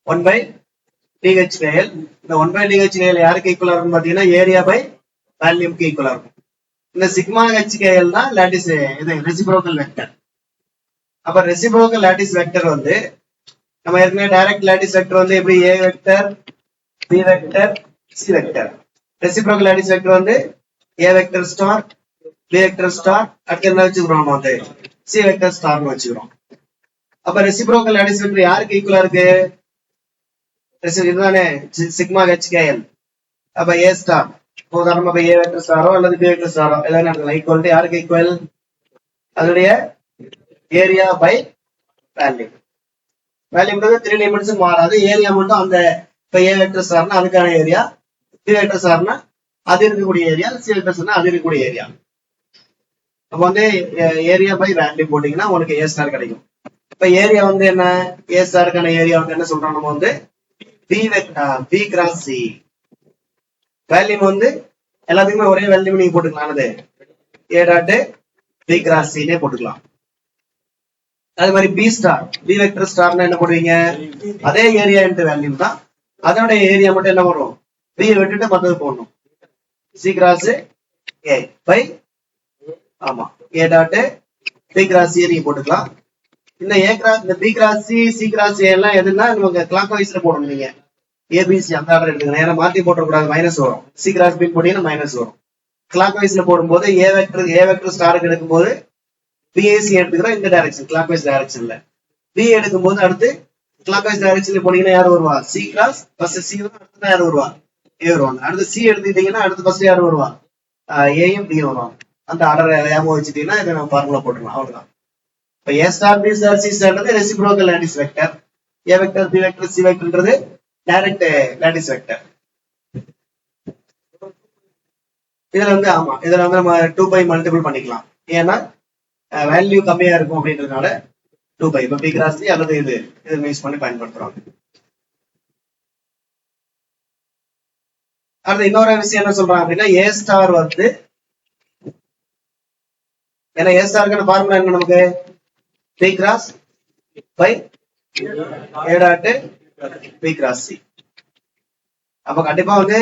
1/DHKL. இந்த 1/DHKL யாருக்கு ஈக்குவலா இருக்கும் பாத்தீங்கன்னா, ஏரியா பை வால்யூம்க்கு ஈக்குவலா இருக்கும். இந்த சிக்மா HKL தான் லாட்டிஸ் இது ரெசிப்ரோக்கல் வெக்டர். அப்ப ரெசிப்ரோக்கல் லாட்டிஸ் வெக்டர் வந்து நம்ம ஏற்கனவே டைரக்ட் லாட்டிஸ் வெக்டர் வந்து எப்படி A vector, B vector, C vector. Reciprocal lattice vector வந்து A vector star, B vector star, அடுத்து என்ன வச்சுக்கிறோம், வந்து C வெக்டர் ஸ்டார்னு வச்சுக்கிறோம். அப்ப ரெசிப்ரோக்கல் லாட்டிஸ் வெக்டர் யாருக்கு ஈக்குவலா இருக்கு, இதுதானே சிக்மா HKL. அப்ப A ஸ்டார் உதாரணமா A வெக்டர் ஸ்டாரோ அல்லது B வெக்டர் ஸ்டாரோ எல்லாம் நடக்கலாம். ஈக்குவல் டு யாருக்கு ஈக்குவல், அதனுடைய ஏரியா பை வேல்யூ. வேல்யூன்றது 3 டைமென்ஷன் மாறாது, ஏரியா மட்டும் அந்த இப்ப A வெக்டர் ஸ்டார்னா அதுக்கான ஏரியா, B வெக்டர் ஸ்டார்னா அது இருக்கக்கூடிய ஏரியா, C வெக்டர் ஸ்டார்னா அது இருக்கக்கூடிய ஏரியா. அப்ப வந்து ஏரியா பை வேல்யூ போட்டீங்கன்னா உங்களுக்கு A ஸ்டார் கிடைக்கும். இப்ப ஏரியா வந்து என்ன, A ஸ்டாருக்கான ஏரியா வந்து என்ன சொல்றோம், நம்ம வந்து B கிராஸ் C. வேல்யூ வந்து எல்லாத்துக்குமே ஒரே வேல்யூ நீங்க போட்டுக்கலாம், A dot B cross C னே போட்டுக்கலாம். அதே மாதிரி B ஸ்டார், B வெக்டர் ஸ்டார்னா என்ன போடுவீங்க, அதே ஏரியா இன்டு வேல்யூ தான், அதோட ஏரியா மட்டும் என்ன வரும், B விட்டுட்டு மத்தது போடணும். C கிராஸ் A பை ஆமா A dot B cross C நீங்க போட்டுக்கலாம். இந்த B cross C cross A எல்லாம் எதுன்னா நமக்கு கிளாக் வைஸ்ல போடணும். நீங்க ABC அந்த ஆர்டர் எடுத்துக்கணும், ஏன்னா மாத்தி போட்டக்கூடாது, மைனஸ் வரும். C கிராஸ் B போட்டீங்கன்னா மைனஸ் வரும். கிளாக் வைஸ்ல போடும்போது A வெக்டர் ஸ்டாருக்கு எடுக்கும்போது BAC எடுத்துக்கிறோம் இந்த டைரக்ஷன், கிளாக் வைஸ் டைரக்ஷன்ல. B எடுக்கும்போது அடுத்து கிளாக் வைஸ் டைரக்ஷன்ல போனீங்கன்னா யார் வருவா, C கிராஸ் ஃபர்ஸ்ட் C வரும், அடுத்து யார் வருவா, A வருவாங்க. அடுத்து C எடுத்துக்கிட்டீங்கன்னா அடுத்து ஃபர்ஸ்ட் யார் வருவா, Aயும் B வருவாங்க. அந்த ஆர்டர் ஞாபகம் வச்சுட்டீங்கன்னா இதை நம்ம ஃபார்முலா போட்டுக்கலாம், அவ்வளவுதான். இப்ப A star, B star, C ஸ்டார்ன்றது reciprocal lattice vector. A vector, B vector, C வெக்டர்ன்றது டைரக்ட் லாட்டிஸ் வெக்டர். இதுல வந்து ஆமா இதுல வந்து நம்ம 2π மல்டிபிள் பண்ணிக்கலாம், ஏன்னா வேல்யூ கம்மியா இருக்கும் அப்படின்றதுனால 2π. இப்ப B கிராஸ் C அல்லது இது யூஸ் பண்ணி பயன்படுத்துறோம். அடுத்து இன்னொரு விஷயம் என்ன சொல்றாங்க அப்படின்னா, A ஸ்டார் வந்து ஏன்னா ஏ ஸ்டாருக்கான ஃபார்முலா என்ன நமக்கு B cross by A dot B cross C. அப்ப கண்டிப்பா வந்து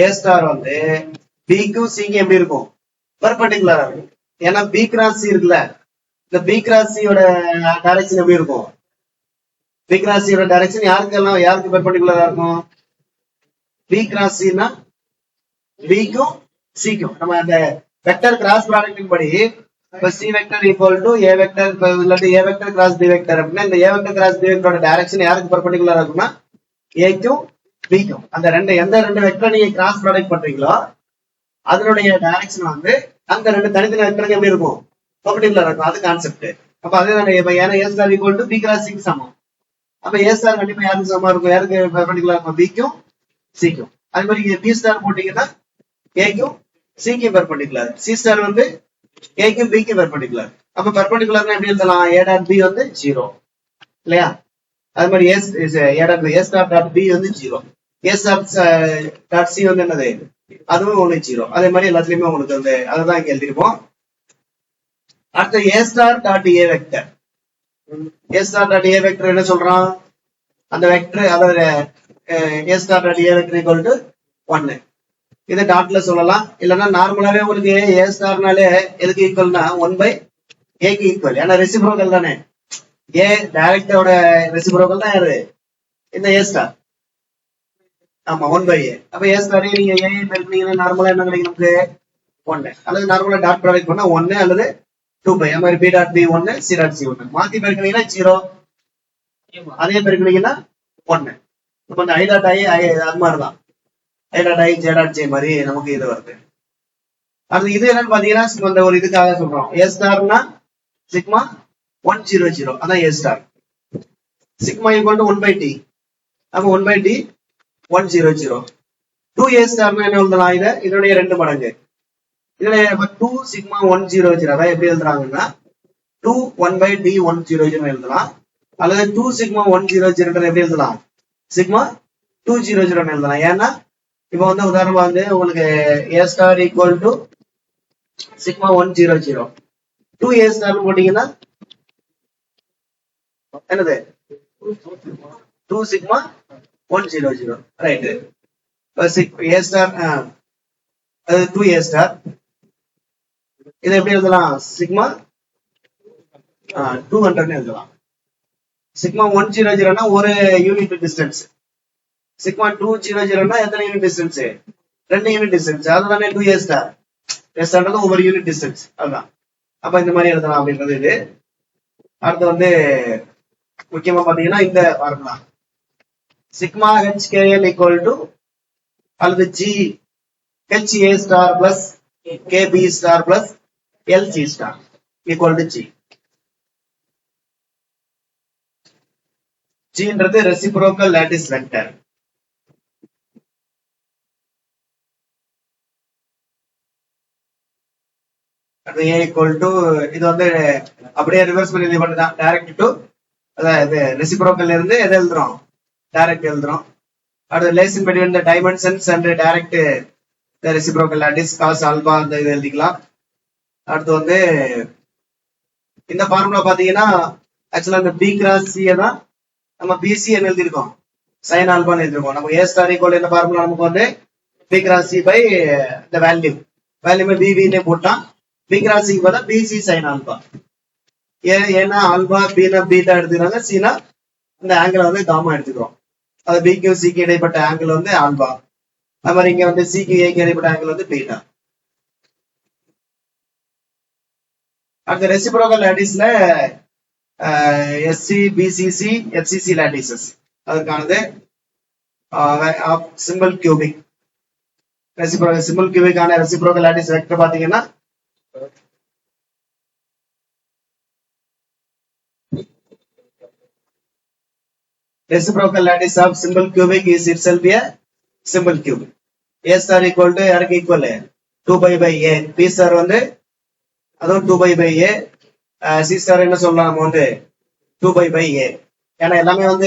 ஏ ஸ்டார் வந்து பிக்கும் சிக்கும் எப்படி இருக்கும் பெர்பெண்டிகுலரா இருக்கும். ஏன்னா பி கிராஸ் சி இருக்குல்ல, இந்த பி கிராஸ் சியோட டைரக்ஷன் எப்படி இருக்கும், பி கிராஸ் சியோட டைரக்ஷன் யாருக்கு பெர்பெண்டிகுலரா இருக்கும், பி கிராஸ் சினா பிக்கும் சிக்கும். நம்ம அந்த வெக்டர் கிராஸ் ப்ராடக்ட்டின் படி இப்ப c vector equal to a vector இல்லாட்டி a vector cross b vector அப்படின்னா இந்த ஏ வெக்டர் கிராஸ் பி வெக்டரோட டைரக்ஷன் யாருக்கு பெர்பெண்டிகுலரா இருக்கும்னா ஏக்கும் பிக்கும். அந்த எந்த ரெண்டு வெக்டர் நீங்க கிராஸ் ப்ராடக்ட் பண்றீங்களோ அதனுடைய டைரக்ஷன் வந்து அந்த ரெண்டு தனித்தனி வெக்டருக்கு எப்படி இருக்கும் பெர்பெண்டிகுலரா இருக்கும். அது கான்செப்ட். அப்ப அதுதான் ஏன்னா a star equal to b cross சிக்கு சமம். அப்ப ஏ ஸ்டார் கண்டிப்பா யாருக்கு சமமா இருக்கும், யாருக்கு பெர்பெண்டிகுலரா இருக்கும், பிக்கும் சிக்கும். அதே மாதிரி பி ஸ்டார் போட்டீங்கன்னா ஏக்கும் சிக்கும் பெர்பெண்டிகுலர், சி ஸ்டார் வந்து ஏக்கும் பிக்கும் பெர்பெண்டிகுலர். அப்ப பெர்பெண்டிகுலர்னா எப்படி எழுதலாம், ஏ டாட் பி வந்து 0 இல்லையா. அது மாதிரி ஏ ஸ்டார் டாட் பி வந்து 0, ஏ ஸ்டார் டாட் சி வந்து என்னது அதுவும் 0. அதே மாதிரி எல்லாத்துலயுமே உங்களுக்கு வந்து அதுதான் இங்க எழுதிருப்போம். அடுத்த a star dot a vector, a star dot a vector என்ன சொல்றான், அந்த வெக்டர் அதாவது a star dot a vector equal to 1. இதை டாட்ல சொல்லலாம், இல்லைன்னா நார்மலாவே உங்களுக்கு ஏ ஸ்டார்னாலே எதுக்கு ஈக்குவல்னா 1 ஏக்கு ஈக்குவல். ஏன்னா ரெசிப்ரோக்கல் தானே, ஏ டைரக்டோட ரெசிப்ரோக்கல் தான் யாரு இந்த ஏ ஸ்டார். ஆமா 1 ஏ. அப்ப ஏ ஸ்டார் நீங்க ஏ பெருக்கினீங்கன்னா நார்மலா என்ன கிடைக்கும் நமக்கு 1, அல்லது நார்மலா டாட் ப்ராடக்ட் பண்ணா 1 அல்லது 2 அது மாதிரி B dot B 1 C dot C 1 மாத்தி பெருக்கினீங்கன்னா 0, அதே பெருக்கினீங்கன்னா 1. இப்ப இந்த ஐ டாட் ஐ அது மாதிரிதான் i dot i j dot j மாதிரி நமக்கு இது வருது. அடுத்து இது என்னன்னு பாத்தீங்கன்னா இந்த ஒரு இதுக்காக சொல்றோம், ஏ ஸ்டார்னா சிக்மா 100, அதான் a star. Sigma equal to 1/t, அப்ப 1/t 100. 2 ஏ ஸ்டார்னா என்ன எழுதலாம், இதனுடைய 2 மடங்கு இதனுடைய 2 சிக்மா 100, அதான் எப்படி எழுதுறாங்கன்னா 2 1/t 100 எழுதலாம், அல்லது 2 சிக்மா 100 எப்படி எழுதலாம், சிக்மா 200 எழுதலாம். ஏன்னா இப்ப வந்து உதாரணமா வந்து உங்களுக்கு a star equal to sigma 100, 2 a star போட்டீங்கன்னா என்னது 2 சிக்மா 100, ரைட். ஏ ஸ்டார் அது 2 ஏ ஸ்டார், இதை எப்படி எழுதலாம், சிக்மா 200 எழுதலாம். சிக்மா 100 ஒரு யூனிட் டிஸ்டன்ஸ், சிக்மா 200 எத்தனை யூனிட் டிஸ்டன்ஸ், 2 யூனிட் டிஸ்டன்ஸ், அதுதானே 2 ஏ ஸ்டார். ஏ ஸ்டார் ஒவ்வொரு யூனிட் டிஸ்டன்ஸ், அதுதான். அப்ப இந்த மாதிரி எழுதலாம் அப்படின்றது இது. அடுத்து வந்து முக்கியமா பாத்தீங்கன்னா இந்த formula sigma HKL equal to அல்லது g h a star plus k b star plus l c star equal to g. ஜின்றது ரெசிப்ரோக்கல் லாட்டிஸ் வெக்டர். அது ஏ ஈக்குவல் டு இது வந்து அப்படியே ரிவர்ஸ் பண்ணி இது பண்ணிதான் டைரக்ட் டு அதாவது ரெசிப்ரோக்கல் இருந்து எதை எழுதுறோம், டைரக்ட் எழுதுறோம். அடுத்து relation between the dimensions and direct reciprocal lattice cos alpha அந்த இது எழுதிக்கலாம். அடுத்து வந்து இந்த ஃபார்முலா பாத்தீங்கன்னா ஆக்சுவலா இந்த பி கிராஸ் சி தான் நம்ம பிசிஎன் எழுதிருக்கோம், சைன் ஆல்பான்னு எழுதிருக்கோம். நம்ம ஏ ஸ்டார் ஈக்குவல் இந்த ஃபார்முலா நமக்கு வந்து பி கிராஸ் சி பை இந்த வேல்யூமே பிவின்னே போட்டான், பி கிராஸ் சி பார்த்தா பிசி சைன் ஆல்பா. ஏன்னா ஆல்பா பீனா பீட்டா எடுத்துக்கிறாங்க, சீனா இந்த ஆங்கிள் வந்து காமா எடுத்துக்கிறோம். அது பிக்கு சிக்கு இடைப்பட்ட ஆங்கிள் வந்து ஆல்பா, அது மாதிரி இங்க வந்து சிக்கு ஏக்கு இடைப்பட்ட ஆங்கிள் வந்து பீட்டா. அடுத்த ரெசிப்ரோக்கல் லாட்டிஸ்ல எஸ்சி பிசிசி எஃப்சிசி லாட்டிசஸ் அதற்கானது சிம்பிள் கியூபிக் சிம்பிள் கியூபிக்கான ரெசிப்ரோக்கல் லாட்டிஸ் வெக்டர் பாத்தீங்கன்னா reciprocal lattice of simple cubic is itself a simple cubic. A star equal to யாருக்கு equal 2 by a, p star வந்து அதுவும் 2 by a, c star என்ன சொல்லலாம் நம்ம வந்து 2 by a. ஏன்னா எல்லாமே வந்து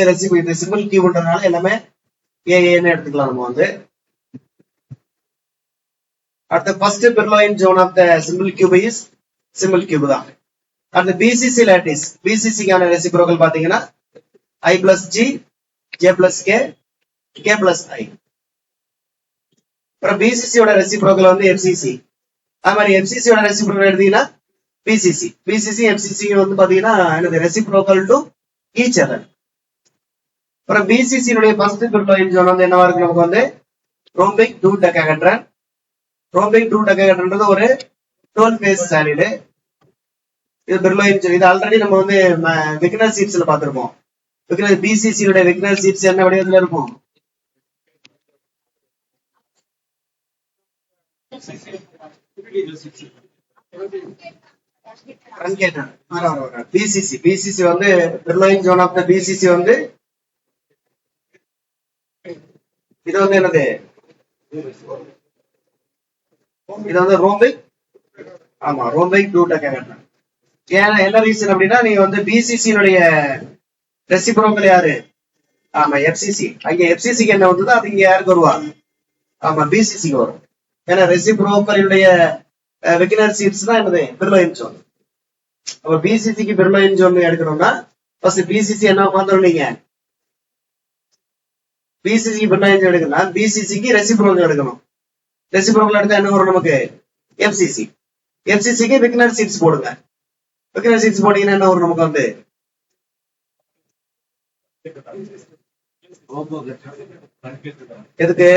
சிம்பிள் கியூப்ன்றதுனால எல்லாமே a ன்னு எடுத்துக்கலாம் நம்ம வந்து. அடுத்த first Brillouin zone of the simple cube is simple cube தான். அந்த பிசிசி லாட்டிஸ், பிசிசிக்கான ரெசிப்ரோக்கல் பாத்தீங்கன்னா I plus G, J plus K, K plus I. அப்புறம் பிசிசியோட ரெசிப்ரோக்கல் வந்து எஃப்சிசி. அது மாதிரி எஃப்சிசியோட ரெசிப்ரோக்கல் எடுத்தீங்கன்னா பிசிசி. பிசிசி எஃப்சிசி வந்து பாத்தீங்கன்னா எனக்கு ரெசிப்ரோக்கல் டு ஈச் அதர். அப்புறம் பிசிசியுடைய ஃபர்ஸ்ட் பிரிட்டோயின் ஜோன் வந்து என்னவா இருக்கு நமக்கு வந்து ரோம்பிக் டூ டெக்காஹெட்ரன். ரோம்பிக் டூ டெக்காஹெட்ரன்றது ஒரு 12 ஃபேஸ் சாலிடு. இது பிரிட்டோயின் ஜோன். இது ஆல்ரெடி நம்ம வந்து விக்னர் சீட்ஸ்ல பாத்திருப்போம். பிசிசியோட விக்னர் சீட்ஸ் என்ன வடிவத்துல இருக்கும்? பிசிசி. பிசிசி வந்து பிரிட்டோயின் ஜோன் ஆஃப் த பிசிசி வந்து இது வந்து என்னது? இது வந்து ரோம்பிக். ஆமா, ரோம்பிக் டூ டெக்காஹெட்ரன். ஏன்னா என்ன ரீசன் அப்படின்னா நீங்க வந்து பிசிசியுடைய ரெசிப்ரோக்கல் யாரு? ஆமா, எஃப்சிசி. அங்க எஃப்சிசிக்கு என்ன வந்ததோ அது இங்க யாருக்கு வருவா? ஆமா, பிசிசிக்கு வரும். ஏன்னா ரெசிப்ரோக்கலுடைய விக்னர் சீட்ஸ் தான் என்னது? பிரிட்டோயின் ஜோன். அப்ப பிசிசிக்கு பிரிட்டோயின் ஜோன் எடுக்கணும்னா ஃபர்ஸ்ட் பிசிசி என்ன உட்காந்துரும்? நீங்க பிசிசிக்கு பிரிட்டோயின் ஜோன் எடுக்கணும், பிசிசிக்கு ரெசிப்ரோக்கல் எடுக்கணும். ரெசிப்ரோக்கல் எடுத்தா என்ன வரும் நமக்கு? எஃப்சிசி. எஃப்சிசிக்கு விக்னர் சீட்ஸ் போடுங்க. விக்னர் சீட்ஸ் போட்டீங்கன்னா என்ன வரும் நமக்கு வந்து? எதுக்கு?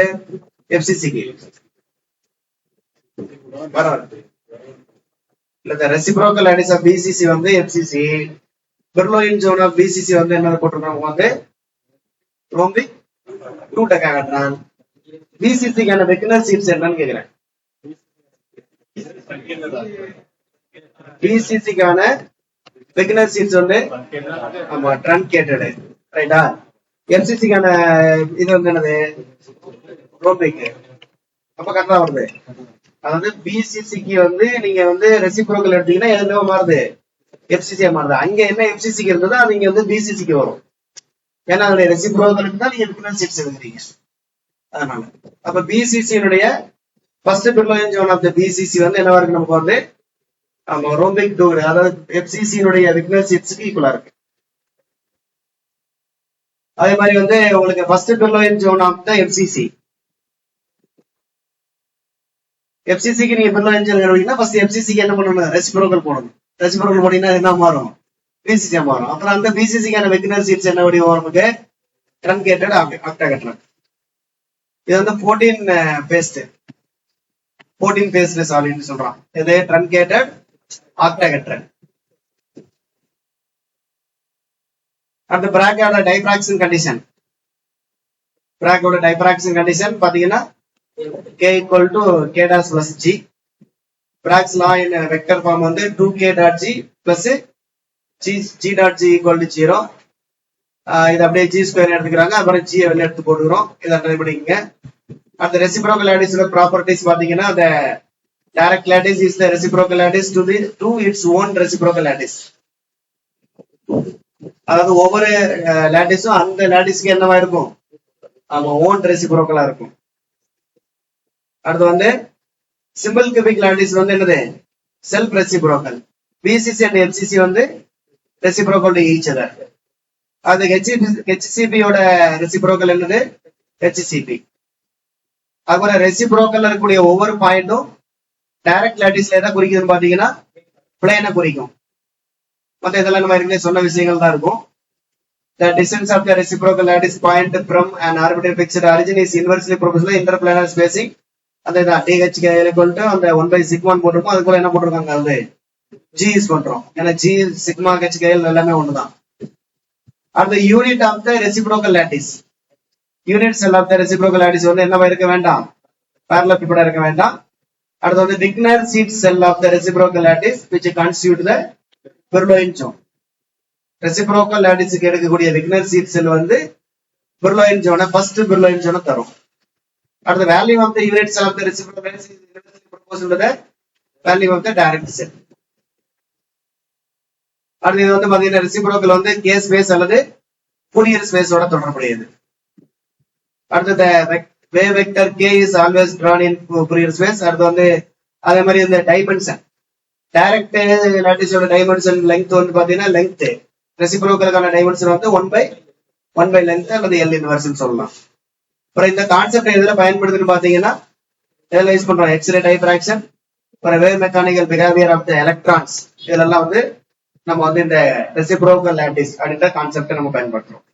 எஃப்சிசிக்கு. இல்ல, ரெசிப்ரோக்கல் லாட்டிஸ் ஆஃப் பிசிசி வந்து எஃப்சிசி. பிரிட்டோயின் ஜோன் ஆஃப் பிசிசி வந்து என்ன போட்டிருக்காங்க வந்து ரோம்பிக் டூ டெக்காஹெட்ரன். பிசிசிக்கான விக்னர் சீட்ஸ் என்னன்னு கேக்குறேன். பிசிசிக்கான விக்னர் சீட்ஸ் வந்து ஆமா ட்ரன்கேட்டட். ரைட்டா? எஃப்சிசிக்கான இது வந்து என்னது? ரோம்பிக். அப்ப கரெக்டா வருது. அதாவது பிசிசிக்கு வந்து நீங்க வந்து ரெசிப்ரோக்கல் எடுத்தீங்கன்னா எதுல மாறுது? எஃப்சிசியா மாறுது. அங்க என்ன எஃப்சிசிக்கு இருந்ததோ அது இங்க வந்து பிசிசிக்கு வரும். ஏன்னா அதோட ரெசிப்ரோக்கலுக்கு தான் நீங்க விக்னர் சீட்ஸ் எடுக்கிறீங்க. அதனால அப்ப பிசிசியினுடைய first Brillouin zone of the BCC வந்து என்னவா இருக்கு நமக்கு வந்து? ஆமா, ரோம்பிக் டூ. அதாவது எஃப்சிசியினுடைய விக்னர் சீட்ஸ்க்கு ஈக்குவலா இருக்கு. அதே மாதிரி வந்து உங்களுக்கு first Brillouin zone of the FCC. எஃப்சிசிக்கு நீங்க பிரிட்டோயின் ஜோன் எடுத்தீங்கன்னா ஃபர்ஸ்ட் எஃப்சிசிக்கு என்ன பண்ணணும்? ரெசிப்ரோக்கல் போடணும். ரெசிப்ரோக்கல் போட்டீங்கன்னா என்ன மாறும்? பிசிசியா மாறும். அப்புறம் அந்த பிசிசிக்கான விக்னர் சீட்ஸ் என்ன வடிவம் நமக்கு? ட்ரன்கேட்டட் ஆக்டாஹெட்ரன். இது வந்து 14 ஃபேஸ்ட் சாலிட்னு சொல்றான். இது ட்ரன்கேட்டட் ஆக்டாஹெட்ரன். அடுத்து பிராக்கோட டைஃப்ராக்ஷன் கண்டிஷன். பிராக்கோட டைஃப்ராக்ஷன் கண்டிஷன் பாத்தீங்கன்னா k equal to k dash plus g. Bragg's law in vector form வந்து 2k dot g plus g dot g equal to 0. இது அப்படியே g ஸ்கொயர் எடுத்துக்கிறாங்க. அப்புறம் g வெளில எடுத்து போட்டுக்கிறோம். இதை ட்ரை பண்ணிக்கங்க. அந்த ரெசிப்ரோக்கல் லாட்டிஸோட ப்ராப்பர்ட்டிஸ் பாத்தீங்கன்னா the direct lattice is the reciprocal lattice to its own reciprocal lattice. அதாவது ஒவ்வொரு லாட்டிஸும் அந்த லாட்டிஸ்க்கு என்னவா இருக்கும்? ஆமா, ஓன் ரெசிப்ரோக்கலா இருக்கும். அடுத்து வந்து சிம்பிள் கியூபிக் லாட்டிஸ் வந்து என்னது? Self reciprocal. BCC and FCC வந்து ரெசிப்ரோக்கல் டு ஈச் அதர். அது ஹெச்சிசிபியோட ரெசிப்ரோக்கல் என்னது? ஹெச்சிசிபி. அதுபோல ரெசிப்ரோக்கல் இருக்கக்கூடிய ஒவ்வொரு பாயிண்டும் டைரக்ட் லாட்டிஸ்ல எதை குறிக்குதுன்னு பாத்தீங்கன்னா பிளேனை குறிக்கும். மத்த இதெல்லாம் நம்ம ஏற்கனவே சொன்ன விஷயங்கள் தான் இருக்கும். The distance of the reciprocal lattice point from an arbitrary fixed origin is inversely proportional to interplanar spacing. அந்த DHKL equal to அந்த 1/σ போட்டிருக்கோம். அதுக்குள்ள என்ன போட்டிருக்காங்க? அது G யூஸ் பண்றோம். ஏன்னா G சிக்மா HKL எல்லாமே ஒண்ணுதான். அடுத்த unit of the reciprocal lattice. Unit cell of the reciprocal lattice வந்து என்னவா இருக்க வேண்டாம்? parallelepiped இருக்க வேண்டாம். அடுத்து வந்து Wigner Seitz cell of the reciprocal lattice which constitute the Brillouin zone. Reciprocal லாட்டிஸ்க்கு எடுக்கக்கூடிய விக்னர் சீட் செல் வந்து பிரிட்டோயின் ஜோனை ஃபர்ஸ்ட் பிரிட்டோயின் ஜோனை தரும். அடுத்த value of the unit cell of the reciprocal lattice is inversely proportional to the value of the direct cell. அடுத்து இது வந்து பாத்தீங்கன்னா ரெசிப்ரோக்கல் வந்து கே ஸ்பேஸ் அல்லது ஃபோரியர் ஸ்பேஸோட தொடர்புடையது. அடுத்து wave vector k is always drawn in Fourier space. அடுத்து வந்து அதே மாதிரி இந்த டைமென்ஷன் டைரக்ட் லாட்டிஸோட டைமென்ஷன் லெங்த் வந்து பாத்தீங்கன்னா லெங்த், ரெசிப்ரோக்கலுக்கான டைமென்ஷன் வந்து 1/1 லெங்த் அல்லது L இன்வெர்ஸ் சொல்லலாம். அப்புறம் இந்த கான்செப்ட் எதுல பயன்படுதுன்னு பாத்தீங்கன்னா ரியலைஸ் பண்றோம் எக்ஸ்ரே டைப்ராக்ஷன், அப்புறம் wave mechanical behaviour of the electrons, இதெல்லாம் வந்து நம்ம வந்து இந்த ரெசிப்ரோக்கல் லாட்டிஸ் அப்படின்ற கான்செப்டை நம்ம பயன்படுத்துறோம்.